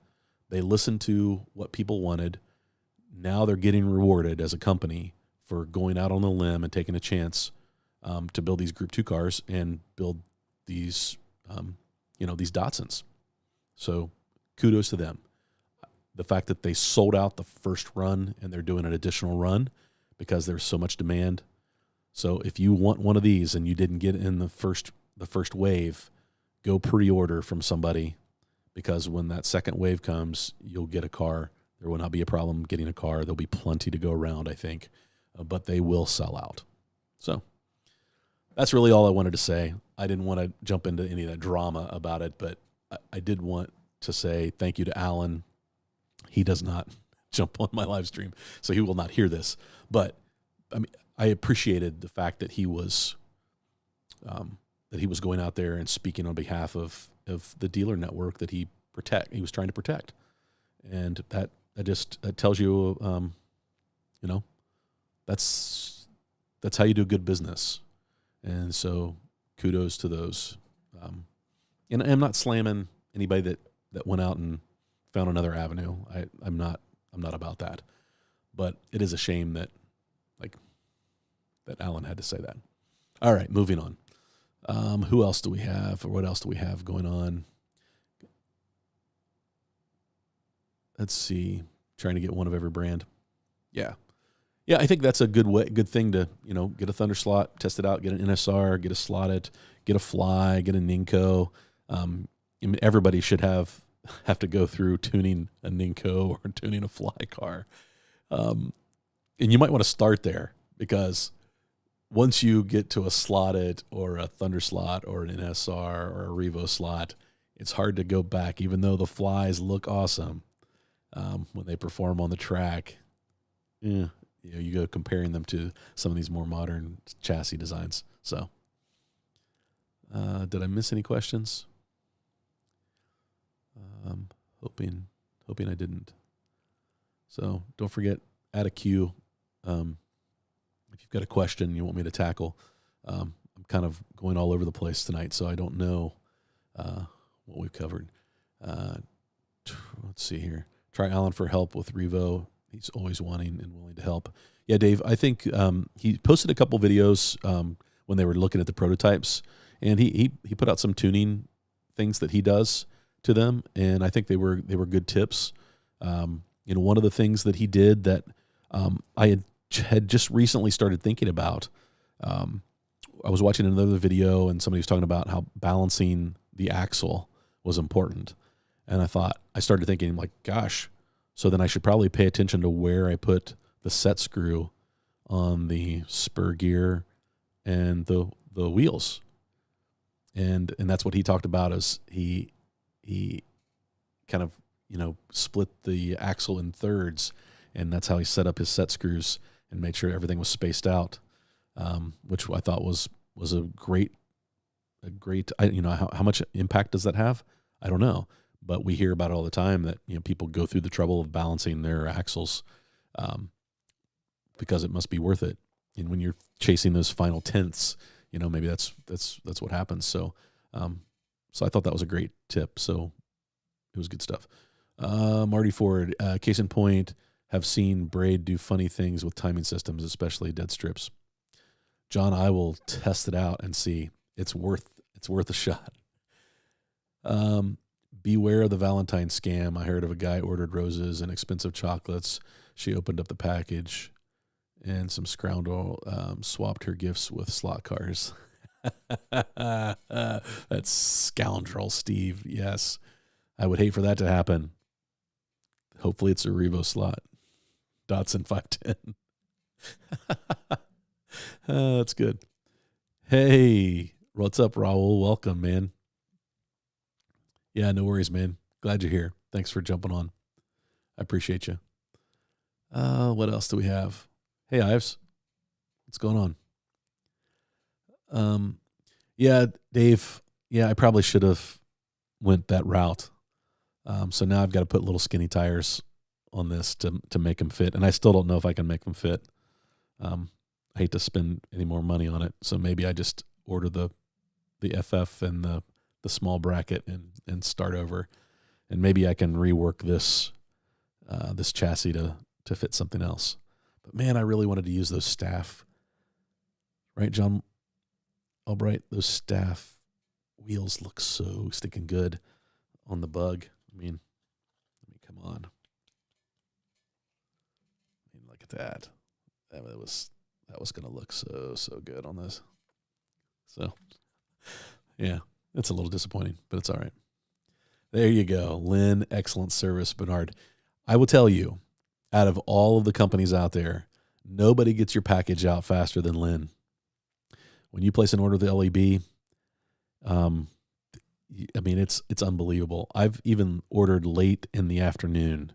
They listened to what people wanted. Now they're getting rewarded as a company for going out on a limb and taking a chance to build these Group 2 cars and build these, these Datsuns. So kudos to them. The fact that they sold out the first run and they're doing an additional run because there's so much demand. So if you want one of these and you didn't get in the first wave, go pre-order from somebody, because when that second wave comes, you'll get a car. There will not be a problem getting a car. There'll be plenty to go around, I think, but they will sell out. So that's really all I wanted to say. I didn't want to jump into any of that drama about it, but I did want to say thank you to Alan. He does not jump on my live stream, so he will not hear this. But I appreciated the fact that he was going out there and speaking on behalf of the dealer network that he was trying to protect, and that tells you, that's how you do good business. And so kudos to those. And I'm not slamming anybody that went out and found another avenue. I'm not about that. But it is a shame that Alan had to say that. All right, moving on. Who else do we have, or what else do we have going on? Let's see. Trying to get one of every brand. Yeah, I think that's a good thing to, get a Thunder slot, test it out, get an NSR, get a slotted, get a Fly, get a Ninko. Everybody should have to go through tuning a Ninko or tuning a Fly car. And you might want to start there, because once you get to a slotted or a Thunder slot or an NSR or a Revo slot, it's hard to go back, even though the Flies look awesome when they perform on the track. Yeah, you go comparing them to some of these more modern chassis designs. So, did I miss any questions? Hoping I didn't. So don't forget, add a queue. If you've got a question you want me to tackle. I'm kind of going all over the place tonight, so I don't know what we've covered. Let's see here. Try Alan for help with Revo. He's always wanting and willing to help. Yeah, Dave, I think he posted a couple videos when they were looking at the prototypes, and he put out some tuning things that he does to them, and I think they were good tips. One of the things that he did that I had just recently started thinking about. I was watching another video, and somebody was talking about how balancing the axle was important. And I started thinking, like, gosh, so then I should probably pay attention to where I put the set screw on the spur gear and the wheels. And that's what he talked about, is he kind of, split the axle in thirds, and that's how he set up his set screws and made sure everything was spaced out, which I thought was a great. How much impact does that have? I don't know, but we hear about it all the time that people go through the trouble of balancing their axles because it must be worth it. And when you're chasing those final tenths, maybe that's what happens. So I thought that was a great tip. So it was good stuff. Marty Ford, case in point, have seen Braid do funny things with timing systems, especially dead strips. John, I will test it out and see. It's worth a shot. Beware of the Valentine scam. I heard of a guy ordered roses and expensive chocolates. She opened up the package, and some scoundrel swapped her gifts with slot cars. That's scoundrel, Steve. Yes. I would hate for that to happen. Hopefully it's a Revo slot. Datsun 510. That's good. Hey, what's up, Raul? Welcome, man. Yeah, no worries, man. Glad you're here. Thanks for jumping on. I appreciate you. What else do we have? Hey, Ives. What's going on? Yeah, Dave. Yeah, I probably should have went that route. So now I've got to put little skinny tires on this to make them fit, and I still don't know if I can make them fit. I hate to spend any more money on it, so maybe I just order the FF and the small bracket and start over, and maybe I can rework this this chassis to fit something else. But man, I really wanted to use those staff, right, John Albright? Those staff wheels look so stinking good on the Bug. I mean, come on. I mean, look at that. That was going to look so good on this. So, yeah, it's a little disappointing, but it's all right. There you go. Lynn, excellent service. Bernard, I will tell you, out of all of the companies out there, nobody gets your package out faster than Lynn. When you place an order with the LEB, I mean, it's unbelievable. I've even ordered late in the afternoon,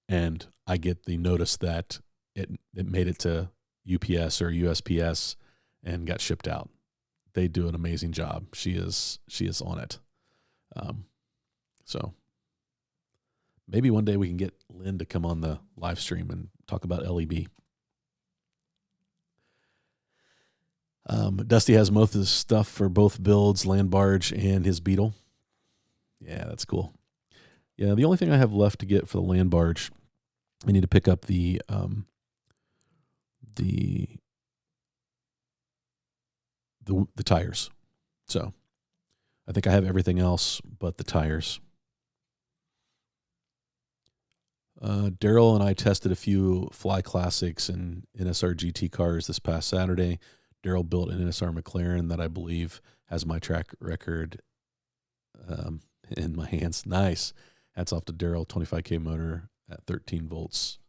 and I get the notice that it made it to UPS or USPS and got shipped out. They do an amazing job. She is on it. So maybe one day we can get Lynn to come on the live stream and talk about LEB. Dusty has most of the stuff for both builds, land barge and his Beetle. Yeah, that's cool. Yeah, the only thing I have left to get for the land barge, I need to pick up the tires. So I think I have everything else but the tires. Daryl and I tested a few Fly Classics and NSR GT cars this past Saturday. Daryl built an NSR McLaren that I believe has my track record in my hands. Nice. Hats off to Daryl, 25K motor at 13 volts.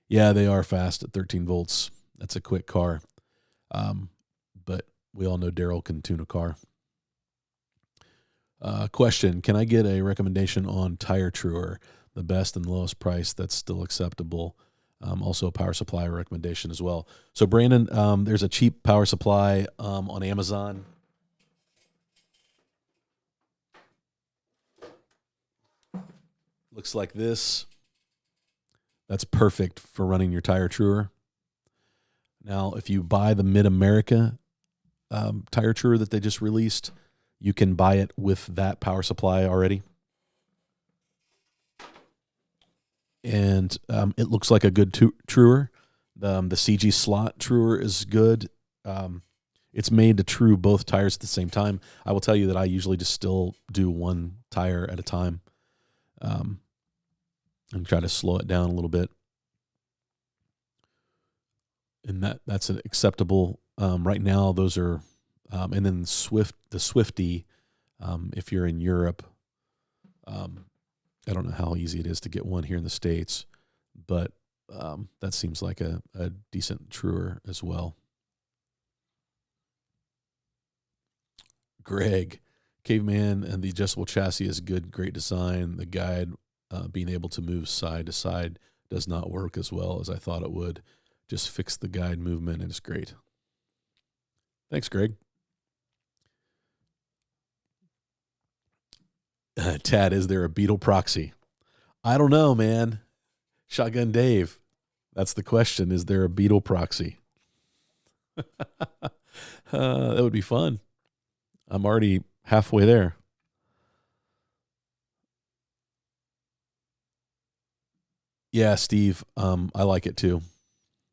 Yeah, they are fast at 13 volts. That's a quick car. But we all know Daryl can tune a car. Question, can I get a recommendation on Tire Truer, the best and lowest price that's still acceptable? Also a power supply recommendation as well. So Brandon, there's a cheap power supply on Amazon. Looks like this. That's perfect for running your Tire Truer. Now, if you buy the Mid-America Tire Truer that they just released, you can buy it with that power supply already. And it looks like a good Truer. The CG slot Truer is good. It's made to true both tires at the same time. I will tell you that I usually just still do one tire at a time and try to slow it down a little bit. And that's acceptable. Right now, those are, and then the Swifty, if you're in Europe, I don't know how easy it is to get one here in the States, but that seems like a decent Truer as well. Greg, Caveman and the adjustable chassis is good, great design. The guide being able to move side to side does not work as well as I thought it would. Just fix the guide movement and it's great. Thanks, Greg. Tad, is there a Beetle proxy? I don't know, man. Shotgun Dave, that's the question. Is there a Beetle proxy? That would be fun. I'm already halfway there. Yeah, Steve, I like it too.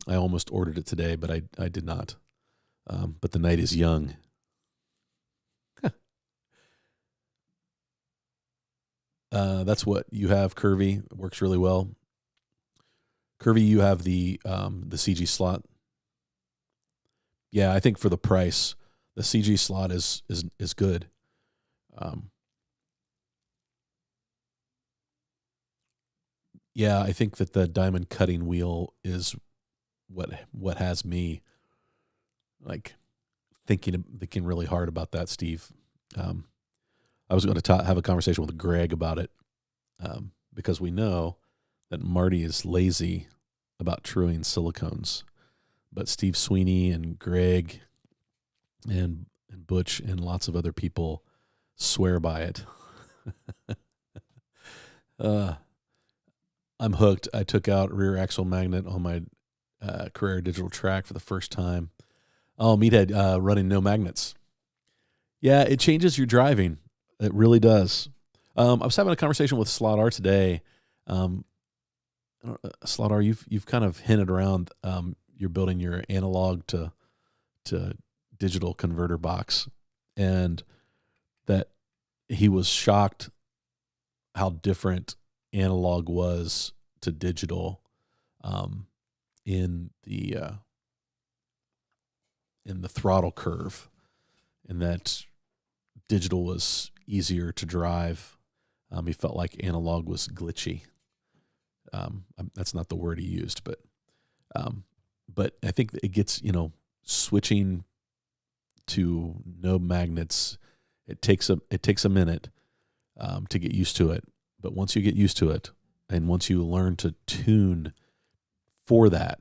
I almost ordered it today, but I did not. But the night is young. That's what you have, Curvy. It works really well. Curvy, you have the CG slot. Yeah, I think for the price, the CG slot is good. Yeah, I think that the diamond cutting wheel is what has me like thinking really hard about that, Steve. I was going to have a conversation with Greg about it because we know that Marty is lazy about truing silicones, but Steve Sweeney and Greg and Butch and lots of other people swear by it. I'm hooked. I took out rear axle magnet on my Carrera digital track for the first time. Oh, Meathead running no magnets. Yeah, it changes your driving. It really does. I was having a conversation with Slot R today. Slot R, you've kind of hinted around you're building your analog to digital converter box, and that he was shocked how different analog was to digital in the throttle curve, and that digital was easier to drive. He felt like analog was glitchy. That's not the word he used, but I think it gets, switching to no magnets. It takes a minute to get used to it. But once you get used to it, and once you learn to tune for that,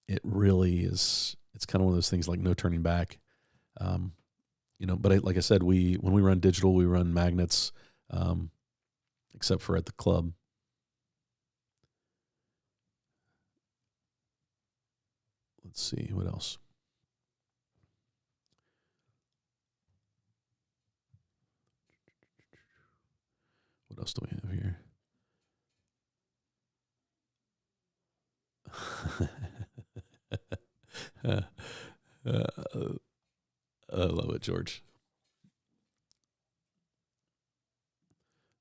it really is. It's kind of one of those things like no turning back. But like I said, when we run digital, we run magnets, except for at the club. Let's see what else. What else do we have here? I love it, George.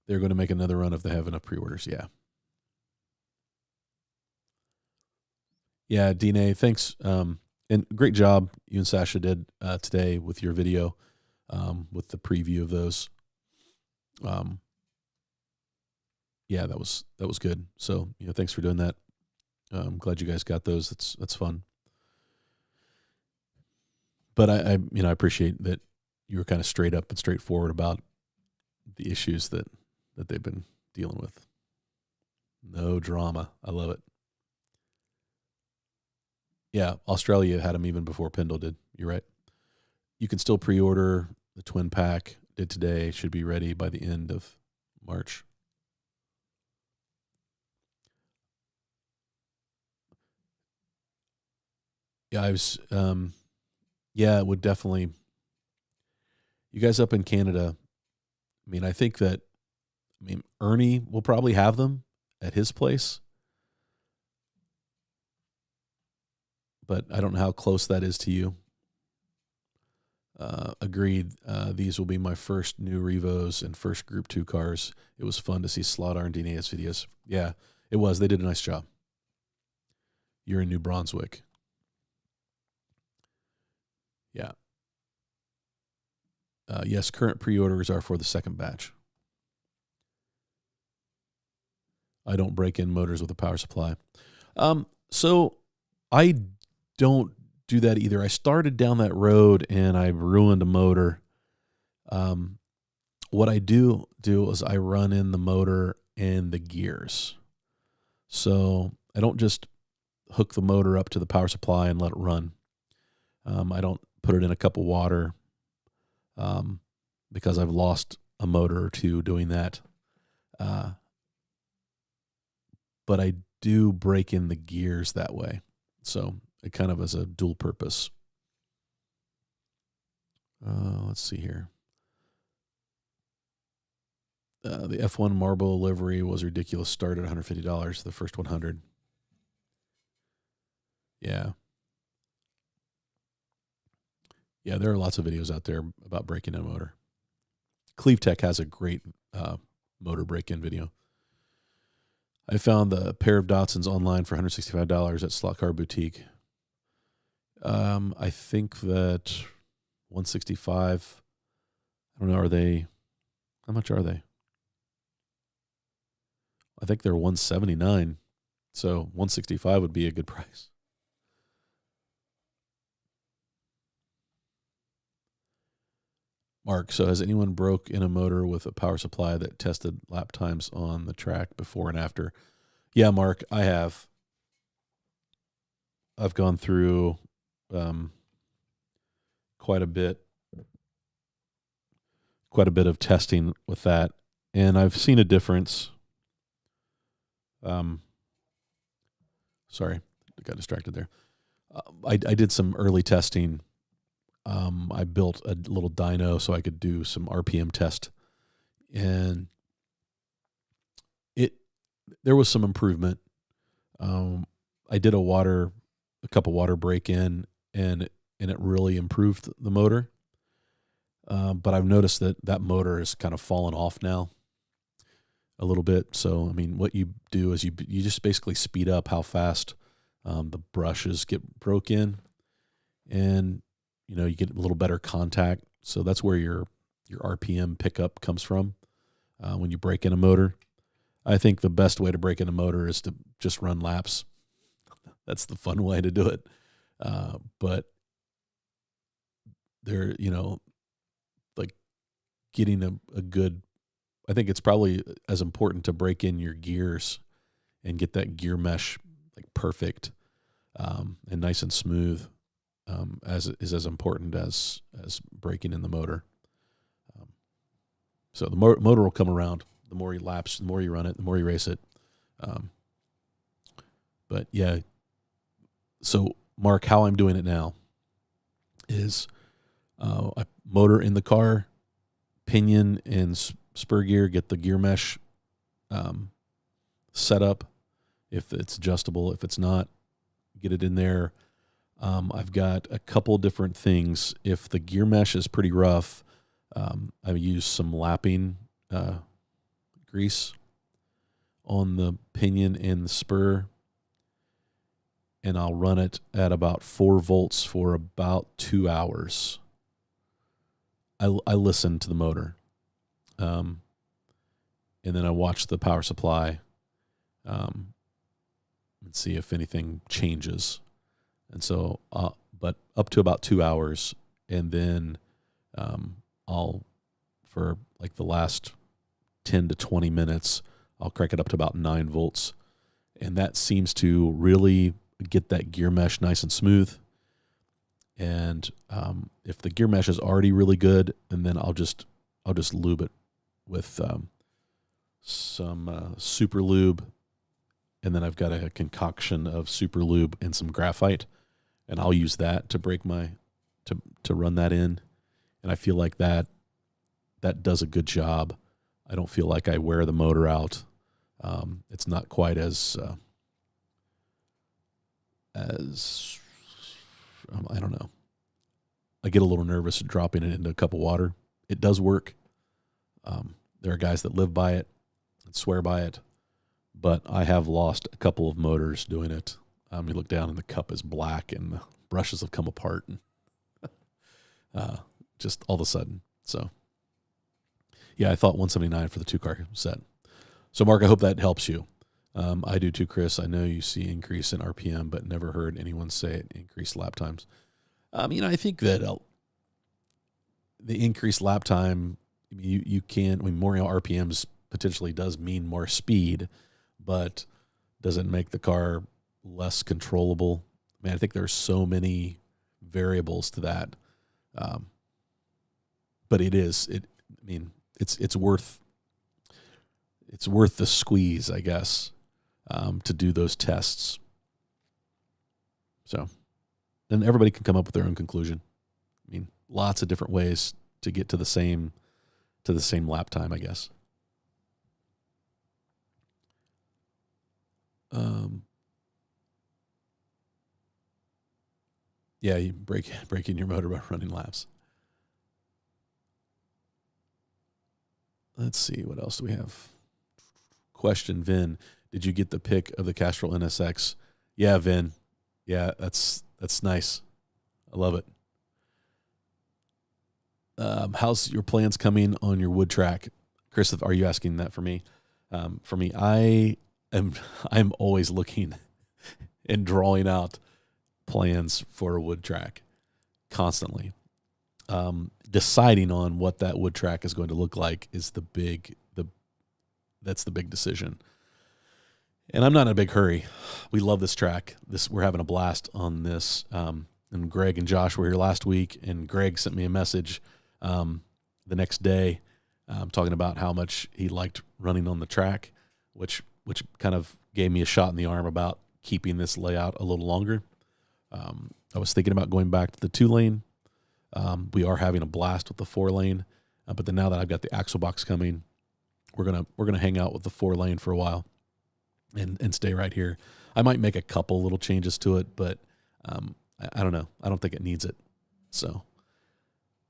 They're going to make another run if they have enough pre-orders. Yeah. Yeah, Dine, thanks. And great job you and Sasha did today with your video, with the preview of those. Yeah, that was good. So, thanks for doing that. I'm glad you guys got those. That's fun. But I appreciate that you were kind of straight up and straightforward about the issues that they've been dealing with. No drama. I love it. Yeah, Australia had them even before Pendle did. You're right. You can still pre-order the twin pack. Did today. Should be ready by the end of March. Yeah, it would definitely. You guys up in Canada, I think that, Ernie will probably have them at his place, but I don't know how close that is to you. Agreed. These will be my first new Revos and first Group 2 cars. It was fun to see Slot R and Dine's videos. Yeah, it was. They did a nice job. You're in New Brunswick. Yeah. Yes, current pre-orders are for the second batch. I don't break in motors with a power supply. So I don't do that either. I started down that road and I ruined a motor. What I do is I run in the motor and the gears. So I don't just hook the motor up to the power supply and let it run. I don't put it in a cup of water because I've lost a motor or two doing that. But I do break in the gears that way. So it kind of is a dual purpose. Let's see here. The F1 Marble livery was ridiculous. Started at $150, the first 100. Yeah. Yeah, there are lots of videos out there about breaking in a motor. Cleve Tech has a great motor break-in video. I found a pair of Datsuns online for $165 at Slot Car Boutique. I think that 165. I don't know. How much are they? I think they're 179. So 165 would be a good price. Mark, so has anyone broke in a motor with a power supply that tested lap times on the track before and after? Yeah, Mark, I have. I've gone through quite a bit of testing with that, and I've seen a difference. Sorry, I got distracted there. I did some early testing. I built a little dyno so I could do some RPM test, and there was some improvement. I did a cup of water break in, and it really improved the motor. But I've noticed that motor is kind of fallen off now a little bit. So, I mean, what you do is you just basically speed up how fast the brushes get broke in, and you get a little better contact. So that's where your RPM pickup comes from when you break in a motor. I think the best way to break in a motor is to just run laps. That's the fun way to do it. But there, like getting a good, I think it's probably as important to break in your gears and get that gear mesh like perfect and nice and smooth as important as breaking in the motor. So the motor will come around. The more you laps, the more you run it, the more you race it. But yeah, so Mark, how I'm doing it now is a motor in the car, pinion and spur gear, get the gear mesh set up. If it's adjustable, if it's not, get it in there. I've got a couple different things. If the gear mesh is pretty rough, I use some lapping grease on the pinion and the spur, and I'll run it at about 4 volts for about 2 hours. I listen to the motor, and then I watch the power supply and see if anything changes. And so, but up to about 2 hours, and then I'll, for like the last 10 to 20 minutes, I'll crank it up to about 9 volts. And that seems to really get that gear mesh nice and smooth. And if the gear mesh is already really good, and then I'll just lube it with some super lube. And then I've got a concoction of super lube and some graphite, and I'll use that to break to run that in. And I feel like that does a good job. I don't feel like I wear the motor out. It's not quite as I don't know. I get a little nervous dropping it into a cup of water. It does work. There are guys that live by it and swear by it, but I have lost a couple of motors doing it. You look down and the cup is black and the brushes have come apart, and just all of a sudden. So, yeah, I thought 179 for the 2-car set. So, Mark, I hope that helps you. I do too, Chris. I know you see increase in RPM, but never heard anyone say it increased lap times. I think that the increased lap time, you can, more RPMs potentially does mean more speed, but does it make the car less controllable? Man, I think there's so many variables to that. But it's worth the squeeze, I guess, to do those tests. So, and everybody can come up with their own conclusion. I mean, lots of different ways to get to the same lap time, I guess. Yeah, you break in your motor by running laps. Let's see, what else do we have? Question, Vin, did you get the pic of the Castrol NSX? Yeah, Vin. Yeah, that's nice. I love it. How's your plans coming on your wood track? Chris, are you asking that for me? For me, I'm always looking and drawing out plans for a wood track constantly. Deciding on what that wood track is going to look like is that's the big decision. And I'm not in a big hurry. We love this track. We're having a blast on this. And Greg and Josh were here last week, and Greg sent me a message the next day talking about how much he liked running on the track, which kind of gave me a shot in the arm about keeping this layout a little longer. I was thinking about going back to the 2-lane. We are having a blast with the 4-lane, but then now that I've got the axle box coming, we're gonna hang out with the 4-lane for a while, and stay right here. I might make a couple little changes to it, but I don't know. I don't think it needs it. So,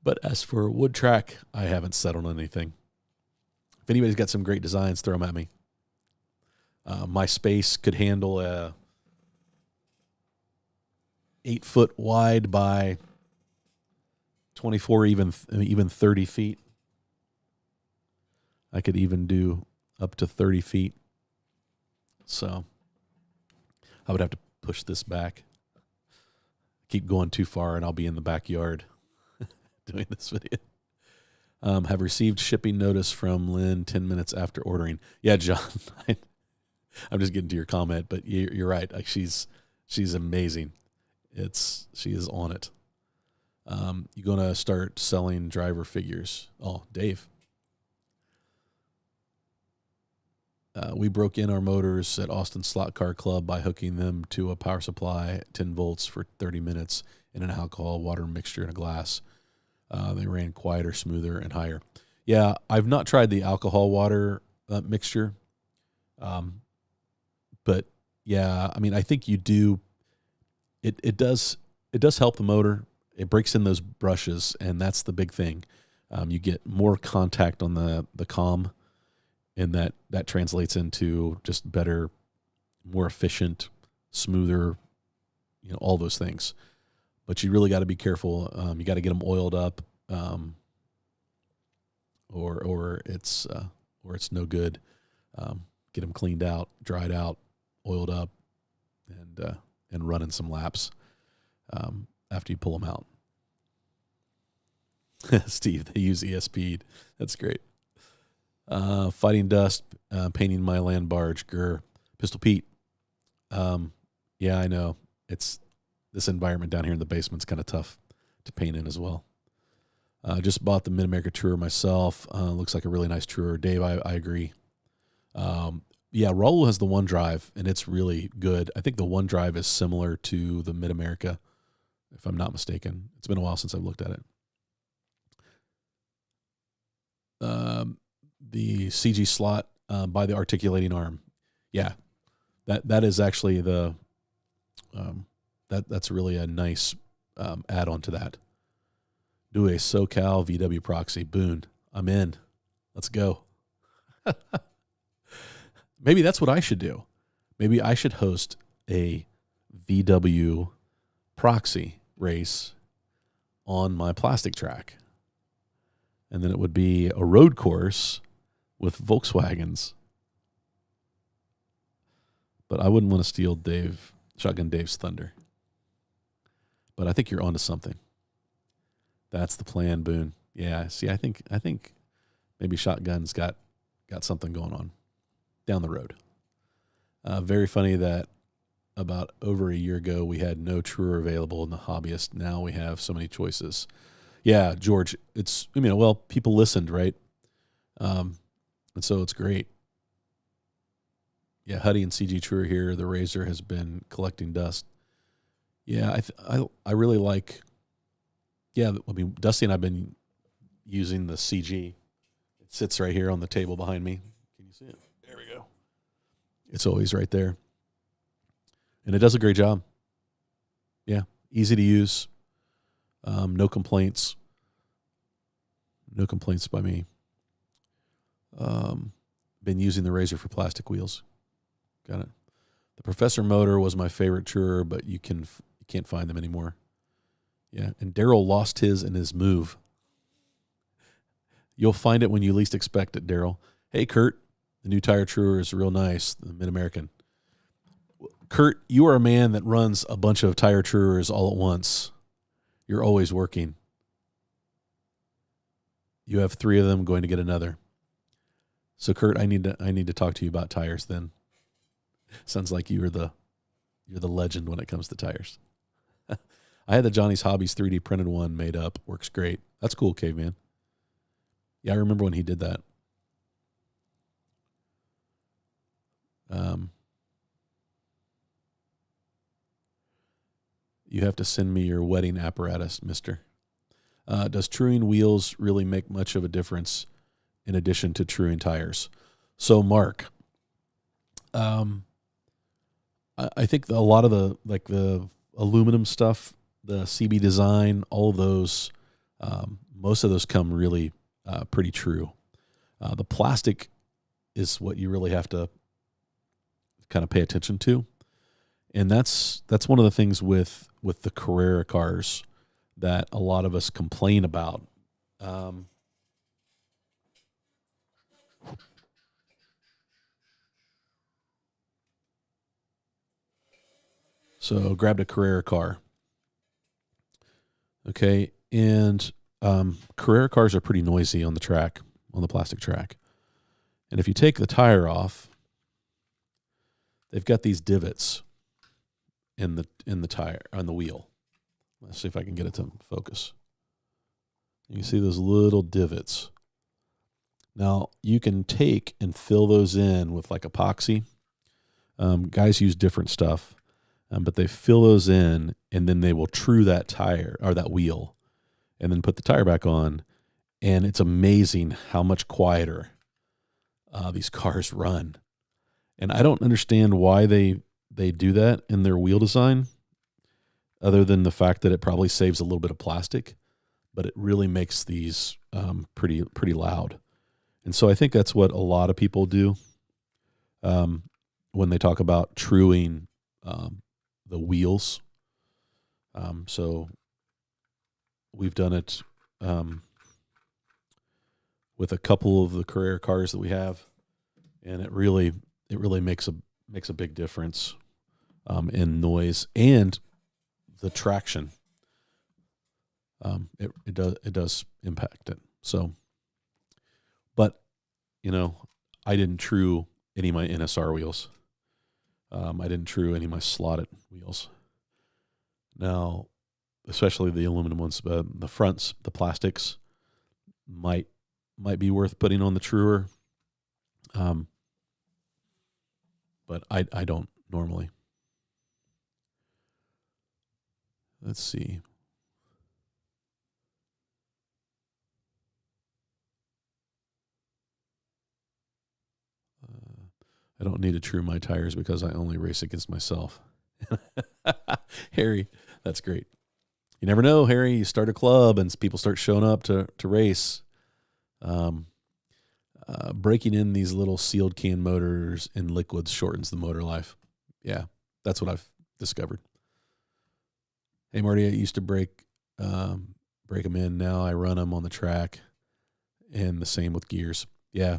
but as for wood track, I haven't settled on anything. If anybody's got some great designs, throw them at me. My space could handle a 8-foot wide by 24, even 30 feet. I could even do up to 30 feet. So I would have to push this back. Keep going too far, and I'll be in the backyard doing this video. Have received shipping notice from Lynn 10 minutes after ordering. Yeah, John, I'm just getting to your comment, but you're right. Like she's amazing. She is on it. You're going to start selling driver figures. Oh, Dave. We broke in our motors at Austin Slot Car Club by hooking them to a power supply, 10 volts for 30 minutes in an alcohol water mixture in a glass. They ran quieter, smoother, and higher. Yeah, I've not tried the alcohol water mixture. But yeah, I mean, I think you do. It does help the motor. It breaks in those brushes, and that's the big thing. You get more contact on the comm, and that translates into just better, more efficient, smoother, all those things. But you really got to be careful. You got to get them oiled up, or it's no good. Get them cleaned out, dried out, oiled up, and running some laps after you pull them out. Steve, they use ESP. That's great. Fighting dust, painting my land barge. Grr. Pistol Pete. Yeah, I know. This environment down here in the basement's kind of tough to paint in as well. Just bought the Mid-America Truer myself. Looks like a really nice Truer. Dave, I agree. Yeah, Raul has the OneDrive, and it's really good. I think the OneDrive is similar to the Mid-America, if I'm not mistaken. It's been a while since I've looked at it. The CG slot by the articulating arm. Yeah, that is actually that's really a nice add-on to that. Do a SoCal VW proxy. Boone, I'm in. Let's go. Maybe that's what I should do. Maybe I should host a VW proxy race on my plastic track. And then it would be a road course with Volkswagens. But I wouldn't want to steal Shotgun Dave's thunder. But I think you're onto something. That's the plan, Boone. Yeah, see, I think maybe Shotgun's got something going on down the road. Very funny that about over a year ago we had no Truer available in the hobbyist. Now we have so many choices. Yeah, George, people listened, right? And so it's great. Yeah, Huddy and CG Truer here. The Razor has been collecting dust. Yeah, I really like. Yeah, I mean, Dusty and I've been using the CG. It sits right here on the table behind me. Can you see it? There we go. It's always right there, and it does a great job. Yeah, easy to use. No complaints. No complaints by me. Been using the Razor for plastic wheels. Got it. The Professor motor was my favorite Truer, but you can't find them anymore. Yeah, and Daryl lost his in his move. You'll find it when you least expect it, Daryl. Hey, Kurt, the new tire Truer is real nice, the Mid-American. Kurt, you are a man that runs a bunch of tire Truers all at once. You're always working. You have 3 of them, going to get another. So, Kurt, I need to talk to you about tires then. Sounds like you're the legend when it comes to tires. I had the Johnny's Hobbies 3D printed one made up. Works great. That's cool, Caveman. Yeah, I remember when he did that. You have to send me your wedding apparatus, mister. Does truing wheels really make much of a difference in addition to truing tires? So, Mark, I think a lot of the aluminum stuff, the CB design, all of those, most of those come really pretty true. The plastic is what you really have to kind of pay attention to, and that's one of the things with the Carrera cars that a lot of us complain about. So grabbed a Carrera car. Okay, and Carrera cars are pretty noisy on the track, on the plastic track. And if you take the tire off, they've got these divots in the tire, on the wheel. Let's see if I can get it to focus. You can see those little divots. Now, you can take and fill those in with like epoxy. Guys use different stuff, but they fill those in, and then they will true that tire or that wheel, and then put the tire back on. And it's amazing how much quieter these cars run. And I don't understand why they do that in their wheel design, other than the fact that it probably saves a little bit of plastic, but it really makes these pretty loud. And so I think that's what a lot of people do when they talk about truing the wheels. So we've done it with a couple of the Carrera cars that we have, and it really makes a big difference in noise and the traction. It does impact it. So, but I didn't true any of my NSR wheels. I didn't true any of my slotted wheels. Now, especially the aluminum ones, the fronts, the plastics might be worth putting on the truer. But I don't normally. Let's see. I don't need to true my tires because I only race against myself. Harry, that's great. You never know, Harry. You start a club and people start showing up to race. Breaking in these little sealed can motors in liquids shortens the motor life. Yeah, that's what I've discovered. Hey, Marty, I used to break them in. Now I run them on the track, and the same with gears. Yeah,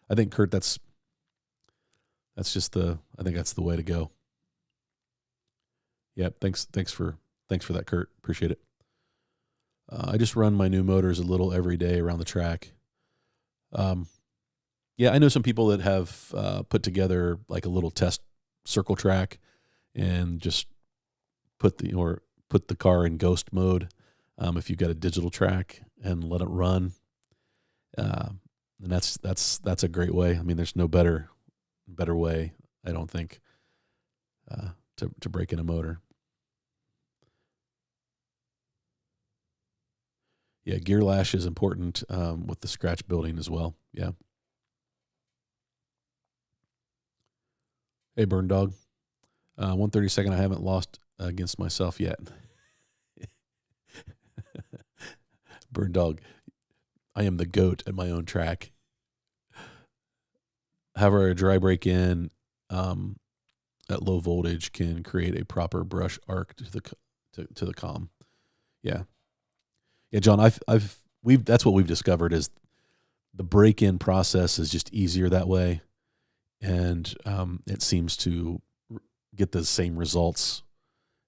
I think, Kurt, that's just I think that's the way to go. Yep. Thanks for that, Kurt. Appreciate it. I just run my new motors a little every day around the track. Yeah, I know some people that have put together like a little test circle track and just put the car in ghost mode. If you've got a digital track, and let it run. And that's a great way. I mean, there's no better way, I don't think, to break in a motor. Yeah, gear lash is important with the scratch building as well. Yeah. Hey, Burn Dog. 132nd, I haven't lost against myself yet. Burn Dog, I am the GOAT at my own track. However, a dry break-in at low voltage can create a proper brush arc to the comm. Yeah. Yeah, John, that's what we've discovered is the break-in process is just easier that way, and it seems to get the same results,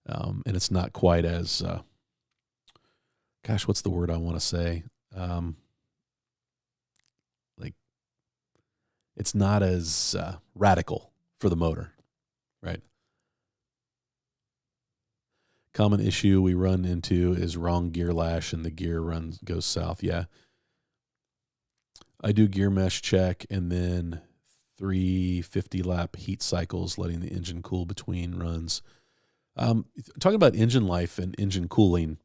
and it's not quite as what's the word I want to say? Like, it's not as radical for the motor, right? Common issue we run into is wrong gear lash and the gear goes south. Yeah. I do gear mesh check and then 350 lap heat cycles, letting the engine cool between runs. Talking about engine life and engine cooling,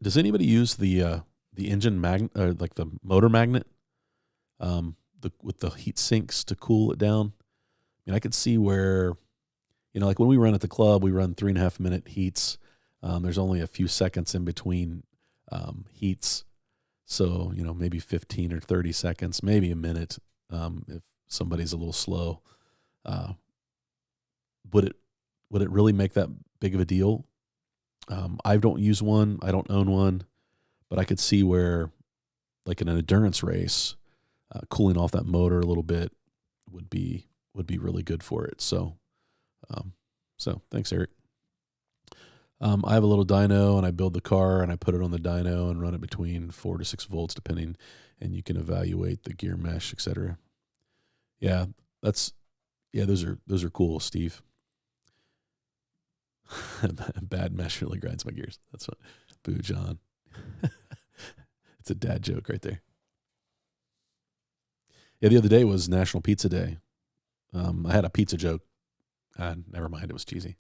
does anybody use the engine magnet, or like the motor magnet, with the heat sinks to cool it down? I mean, I could see where, like when we run at the club, we run 3.5 minute heats. There's only a few seconds in between heats, so maybe 15 or 30 seconds, maybe a minute, if somebody's a little slow. Would it really make that big of a deal? I don't use one. I don't own one, but I could see where, like in an endurance race, cooling off that motor a little bit would be really good for it. So thanks, Eric. I have a little dyno, and I build the car, and I put it on the dyno and run it between 4 to 6 volts, depending, and you can evaluate the gear mesh, etc. Yeah, those are cool, Steve. Bad mesh really grinds my gears. That's what. Boo, John. It's a dad joke right there. Yeah, the other day was National Pizza Day. I had a pizza joke. Never mind, it was cheesy.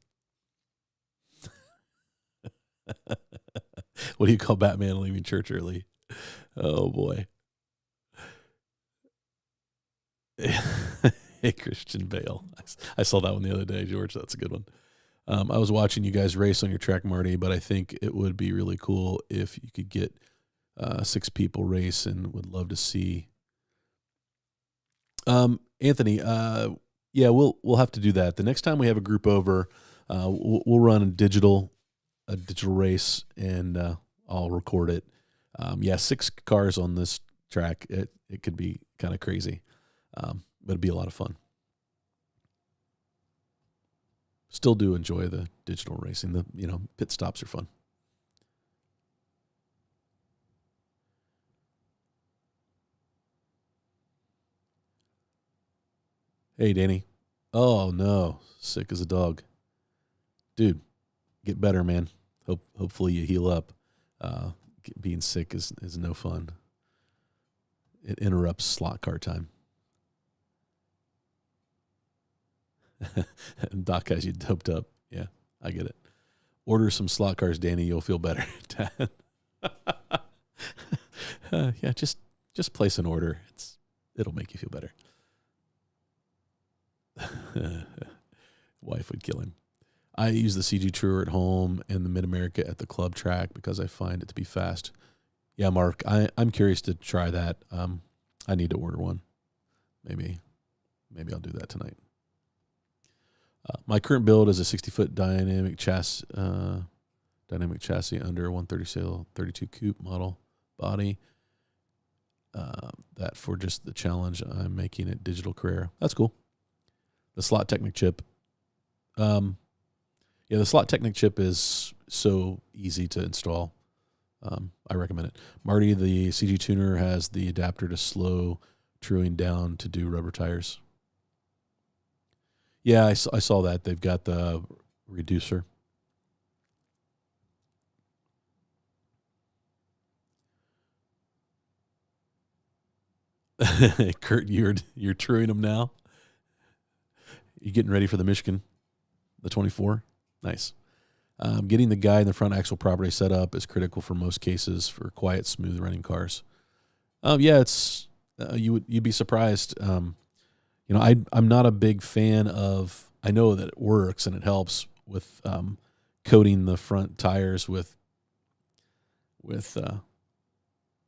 What do you call Batman leaving church early? Oh, boy. Hey, Christian Bale. I saw that one the other day, George. That's a good one. I was watching you guys race on your track, Marty, but I think it would be really cool if you could get 6 people race, and would love to see. Anthony, yeah, we'll have to do that. The next time we have a group over, we'll run a digital race, and I'll record it. 6 cars on this track. It could be kind of crazy, but it'd be a lot of fun. Still do enjoy the digital racing. The pit stops are fun. Hey, Danny. Oh no, sick as a dog, dude. Get better, man. Hopefully you heal up. Being sick is no fun. It interrupts slot car time. Doc has you doped up. Yeah, I get it. Order some slot cars, Danny. You'll feel better. Yeah, just place an order. It'll make you feel better. Wife would kill him. I use the CG Truer at home and the Mid-America at the club track because I find it to be fast. Yeah, Mark, I'm curious to try that. I need to order one. Maybe I'll do that tonight. My current build is a 60-foot dynamic chassis under 130 sail 32 coupe model body. That for just the challenge I'm making at Digital Carrera. That's cool. The Slot Technic chip. The Slot Technic chip is so easy to install. I recommend it. Marty, the CG tuner, has the adapter to slow truing down to do rubber tires. Yeah, I saw that. They've got the reducer. Kurt, you're truing them now? You getting ready for the Michigan, the 24? Nice. Getting the guide and the front axle properly set up is critical for most cases for quiet, smooth running cars. It's you'd be surprised. I'm not a big fan of. I know that it works and it helps with coating the front tires with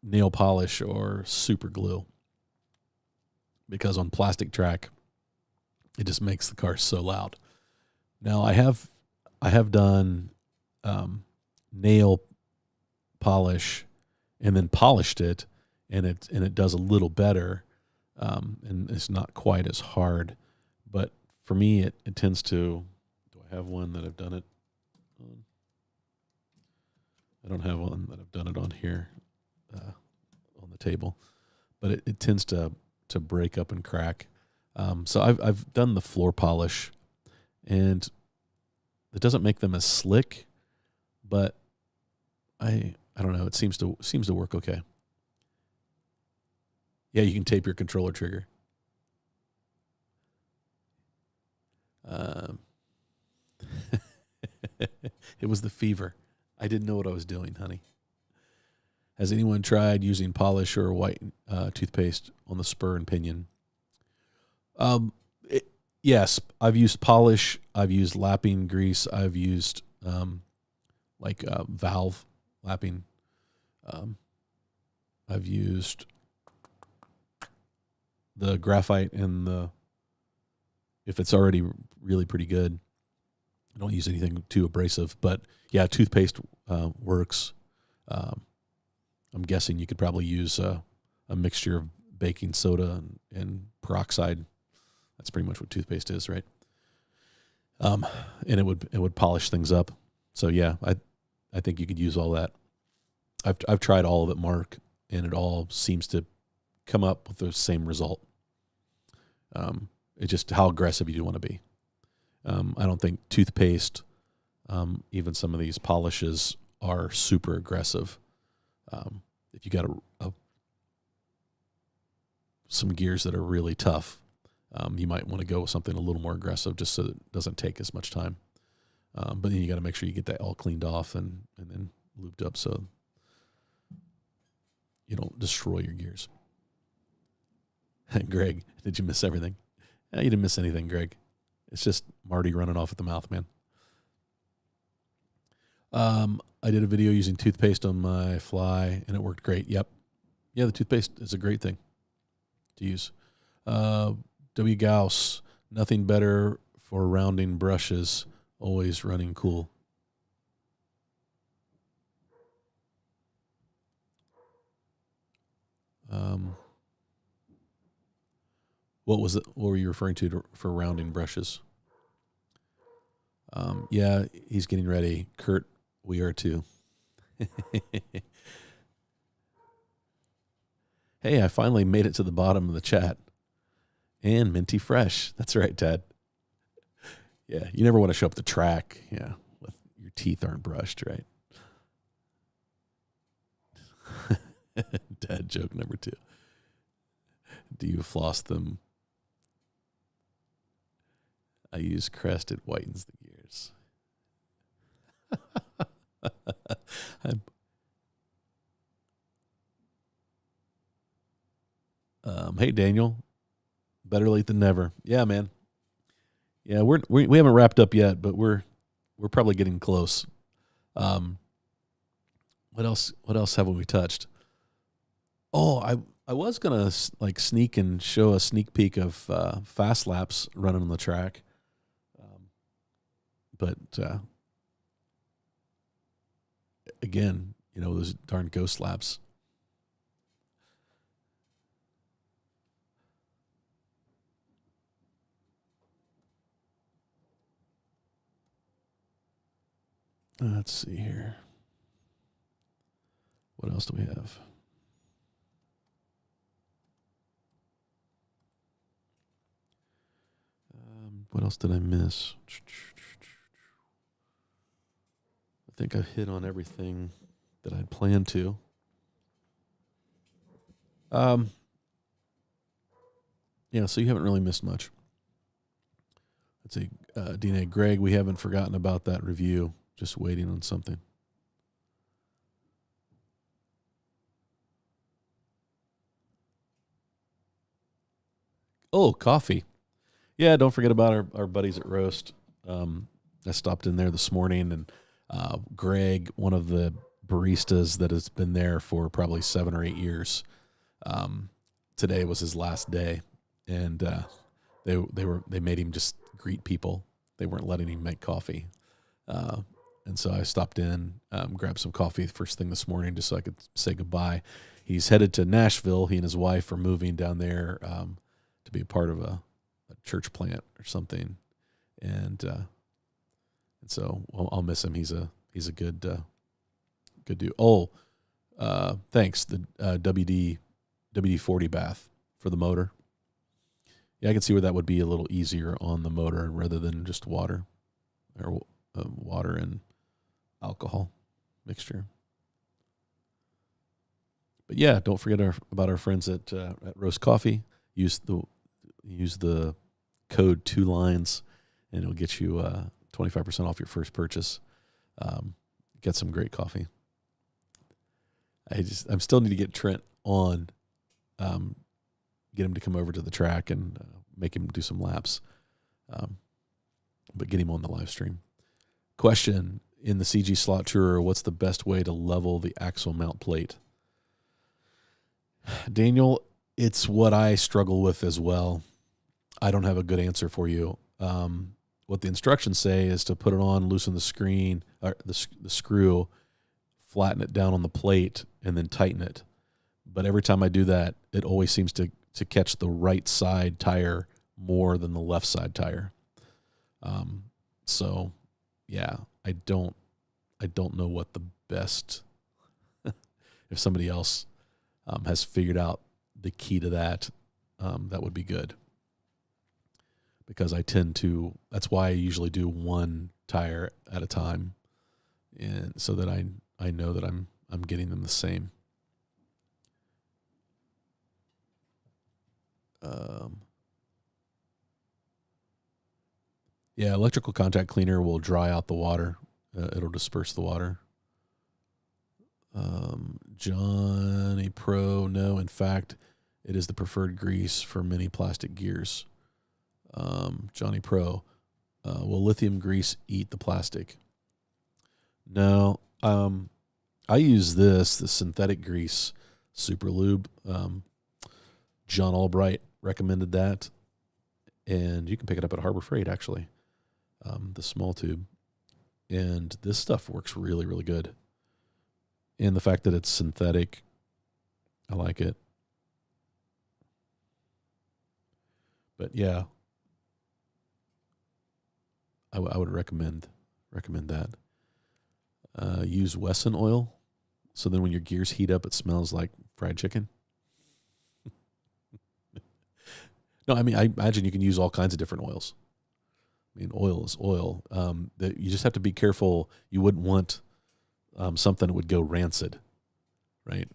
nail polish or super glue, because on plastic track it just makes the car so loud. Now I have done nail polish and then polished it, and it does a little better, and it's not quite as hard. But for me, it tends to. Do I have one that I've done it on? I don't have one that I've done it on here on the table, but it tends to break up and crack. So I've done the floor polish, and it doesn't make them as slick, but I don't know. It seems to work okay. Yeah, you can tape your controller trigger. It was the fever. I didn't know what I was doing, honey. Has anyone tried using polish or white toothpaste on the spur and pinion? Yes, I've used polish. I've used lapping grease. I've used valve lapping. I've used the graphite and if it's already really pretty good, I don't use anything too abrasive. But yeah, toothpaste works. I'm guessing you could probably use a mixture of baking soda and peroxide. That's pretty much what toothpaste is, right? And it would polish things up. So yeah, I think you could use all that. I've tried all of it, Mark, and it all seems to come up with the same result. It's just how aggressive you want to be. I don't think toothpaste, even some of these polishes, are super aggressive. If you got some gears that are really tough, you might want to go with something a little more aggressive just so that it doesn't take as much time. But then you got to make sure you get that all cleaned off and then lubed up so you don't destroy your gears. Greg, did you miss everything? You didn't miss anything, Greg. It's just Marty running off at the mouth, man. I did a video using toothpaste on my fly, and it worked great. Yep. Yeah, the toothpaste is a great thing to use. W. Gauss, nothing better for rounding brushes, always running cool. What were you referring to for rounding brushes? Yeah, he's getting ready. Kurt, we are too. Hey, I finally made it to the bottom of the chat. And minty fresh. That's right, Ted. Yeah, you never want to show up the track, with your teeth aren't brushed, right? Dad joke number 2. Do you floss them? I use Crest. It whitens the gears. Hey, Daniel. Better late than never. Yeah, man. Yeah, we haven't wrapped up yet, but we're probably getting close. What else haven't we touched? Oh, I was gonna sneak and show a sneak peek of fast laps running on the track, but again, those darn ghost laps. Let's see here. What else do we have? What else did I miss? I think I hit on everything that I'd planned to. Yeah, so you haven't really missed much. Let's see, DNA Greg, we haven't forgotten about that review. Just waiting on something. Oh, coffee. Yeah, don't forget about our buddies at Roast. I stopped in there this morning, and Greg, one of the baristas that has been there for probably 7 or 8 years, today was his last day, and they made him just greet people. They weren't letting him make coffee. And so I stopped in, grabbed some coffee first thing this morning just so I could say goodbye. He's headed to Nashville. He and his wife are moving down there to be a part of a church plant or something. And so I'll miss him. He's a good dude. Oh, thanks. The WD-40 bath for the motor. Yeah, I can see where that would be a little easier on the motor rather than just water and alcohol mixture. But yeah, don't forget about our friends at Roast Coffee. Use the code 2 lines, and it'll get you 25% off your first purchase. Get some great coffee. I'm still need to get Trent on, get him to come over to the track and make him do some laps, but get him on the live stream. Question: in the CG slot tour, what's the best way to level the axle mount plate? Daniel, it's what I struggle with as well. I don't have a good answer for you. What the instructions say is to put it on, loosen the screen, or the screw, flatten it down on the plate, and then tighten it. But every time I do that, it always seems to catch the right side tire more than the left side tire. So, yeah, I don't know what the best. If somebody else has figured out the key to that, that would be good. Because that's why I usually do one tire at a time, and so that I know that I'm getting them the same. Yeah, electrical contact cleaner will dry out the water. It'll disperse the water. Johnny Pro, no, in fact, it is the preferred grease for many plastic gears. Johnny Pro, will lithium grease eat the plastic? No, I use the synthetic grease, Super Lube. John Albright recommended that, and you can pick it up at Harbor Freight, actually, the small tube. And this stuff works really, really good. And the fact that it's synthetic, I like it. But yeah, I would recommend that. Use Wesson oil, so then when your gears heat up, it smells like fried chicken. No, I mean, I imagine you can use all kinds of different oils. I mean, oil is oil. You just have to be careful. You wouldn't want something that would go rancid, right?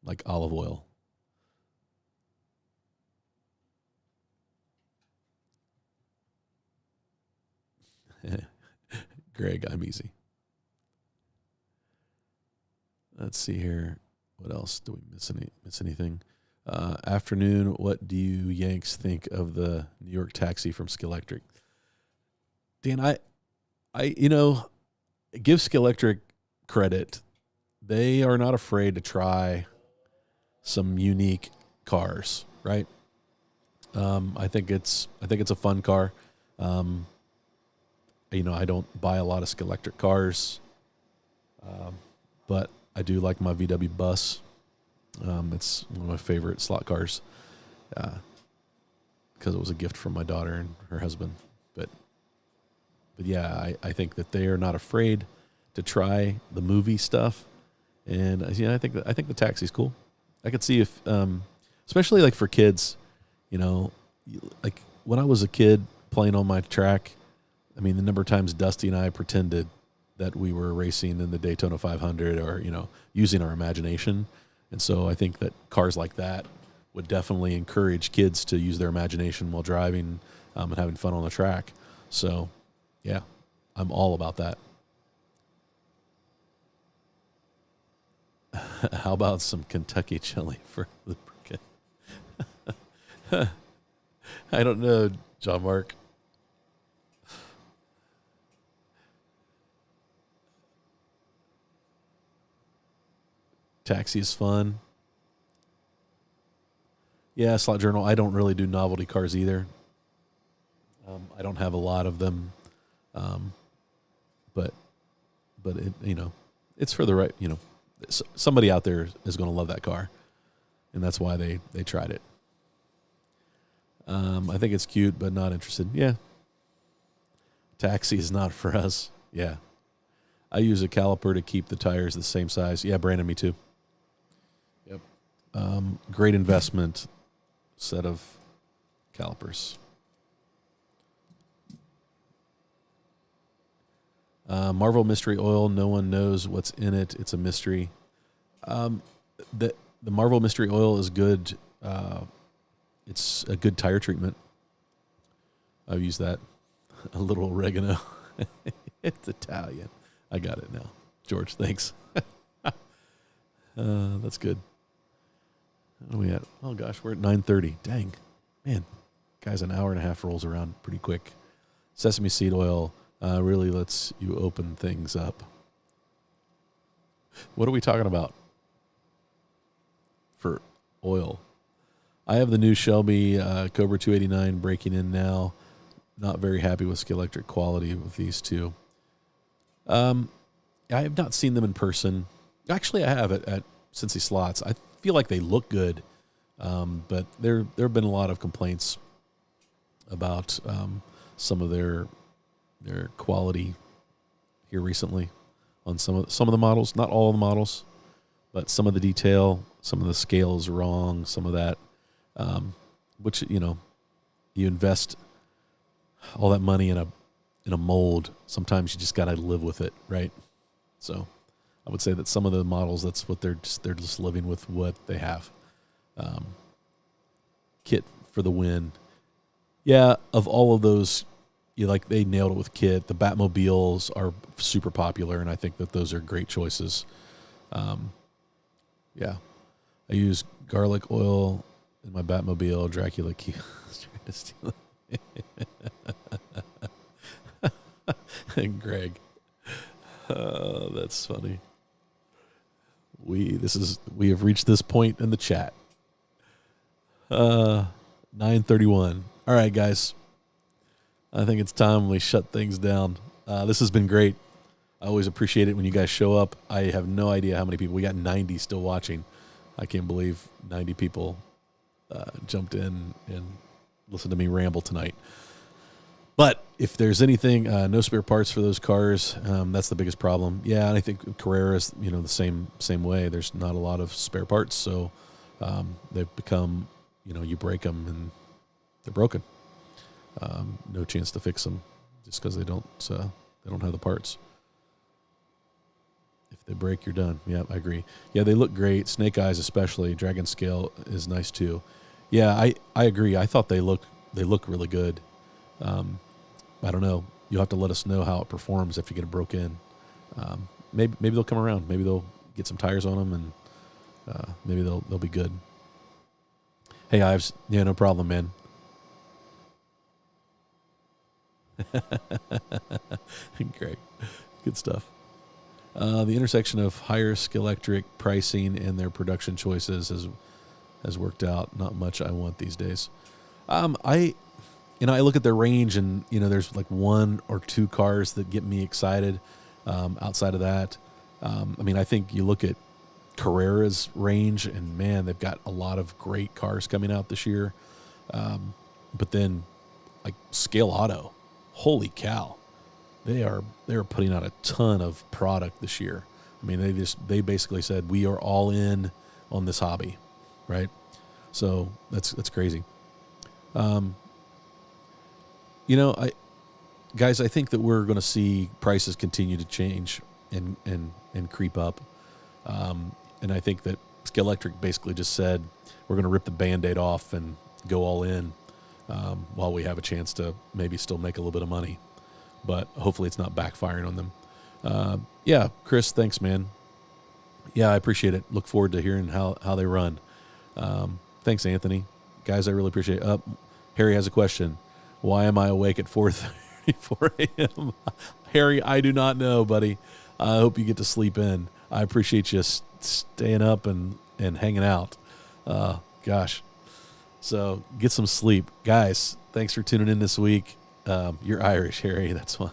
Like olive oil. Greg, I'm easy. Let's see here. What else? Do we miss anything? Afternoon, what do you Yanks think of the New York taxi from Skillectric? Dan, I give Skillectric credit. They are not afraid to try some unique cars, right? I think it's a fun car. I don't buy a lot of Skillectric cars, but I do like my VW bus. It's one of my favorite slot cars, because it was a gift from my daughter and her husband. But yeah, I think that they are not afraid to try the movie stuff, and I think the taxi's cool. I could see if, especially like for kids, like when I was a kid playing on my track. I mean, the number of times Dusty and I pretended that we were racing in the Daytona 500, or using our imagination. And so I think that cars like that would definitely encourage kids to use their imagination while driving, and having fun on the track. So, yeah, I'm all about that. How about some Kentucky chili for lubricant? I don't know, John Mark. Taxi is fun. Yeah, Slot Journal. I don't really do novelty cars either. I don't have a lot of them, but it, it's for the right. Somebody out there is going to love that car, and that's why they tried it. I think it's cute, but not interested. Yeah, taxi is not for us. Yeah, I use a caliper to keep the tires the same size. Yeah, Brandon, me too. Yep. Great investment set of calipers. Marvel Mystery Oil. No one knows what's in it. It's a mystery. The Marvel Mystery Oil is good. It's a good tire treatment. I've used that. A little oregano. It's Italian. I got it now. George, thanks. That's good. What are we at? Oh, gosh, we're at 9:30. Dang. Man, guys, an hour and a half rolls around pretty quick. Sesame seed oil really lets you open things up. What are we talking about for oil? I have the new Shelby Cobra 289 breaking in now. Not very happy with Skeletric quality with these two. I have not seen them in person. Actually, I have at Cincy Slots. I feel like they look good, but there have been a lot of complaints about some of their quality here recently on some of the models. Not all of the models, but some of the detail, some of the scale is wrong, some of that, which you invest all that money in a mold. Sometimes you just got to live with it, right? So I would say that some of the models, that's what they're just living with what they have. Kit for the win. Yeah, of all of those, they nailed it with Kit. The Batmobiles are super popular, and I think that those are great choices. Yeah, I use garlic oil in my Batmobile. Dracula keeps trying to steal it. And Greg, that's funny. We have reached this point in the chat. 9:31. All right, guys. I think it's time we shut things down. This has been great. I always appreciate it when you guys show up. I have no idea how many people. We got 90 still watching. I can't believe 90 people jumped in and listened to me ramble tonight. But if there's anything, no spare parts for those cars, that's the biggest problem. Yeah, and I think Carrera's, the same way. There's not a lot of spare parts, so they've become, you break them and they're broken. No chance to fix them just because they don't have the parts. If they break, you're done. Yeah, I agree. Yeah, they look great. Snake Eyes especially. Dragon Scale is nice too. Yeah, I agree. I thought they look really good. I don't know. You'll have to let us know how it performs if you get it broke in. Maybe they'll come around. Maybe they'll get some tires on them, and maybe they'll be good. Hey, Ives. Yeah, no problem, man. Great. Good stuff. The intersection of higher Skeletric pricing and their production choices has worked out. Not much I want these days. I look at their range, and there's like one or two cars that get me excited. Outside of that, I think you look at Carrera's range, and man, they've got a lot of great cars coming out this year. But then, like Scale Auto, holy cow, they're putting out a ton of product this year. They basically said we are all in on this hobby, right? So that's crazy. I think that we're going to see prices continue to change and creep up. And I think that Skeletric basically just said we're going to rip the Band-Aid off and go all in while we have a chance to maybe still make a little bit of money. But hopefully it's not backfiring on them. Yeah, Chris, thanks, man. Yeah, I appreciate it. Look forward to hearing how they run. Thanks, Anthony. Guys, I really appreciate it. Harry has a question. Why am I awake at 4:34 a.m.? Harry, I do not know, buddy. I hope you get to sleep in. I appreciate you staying up and hanging out. Gosh. So get some sleep. Guys, thanks for tuning in this week. You're Irish, Harry. That's why.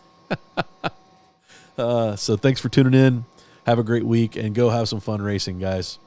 So thanks for tuning in. Have a great week, and go have some fun racing, guys.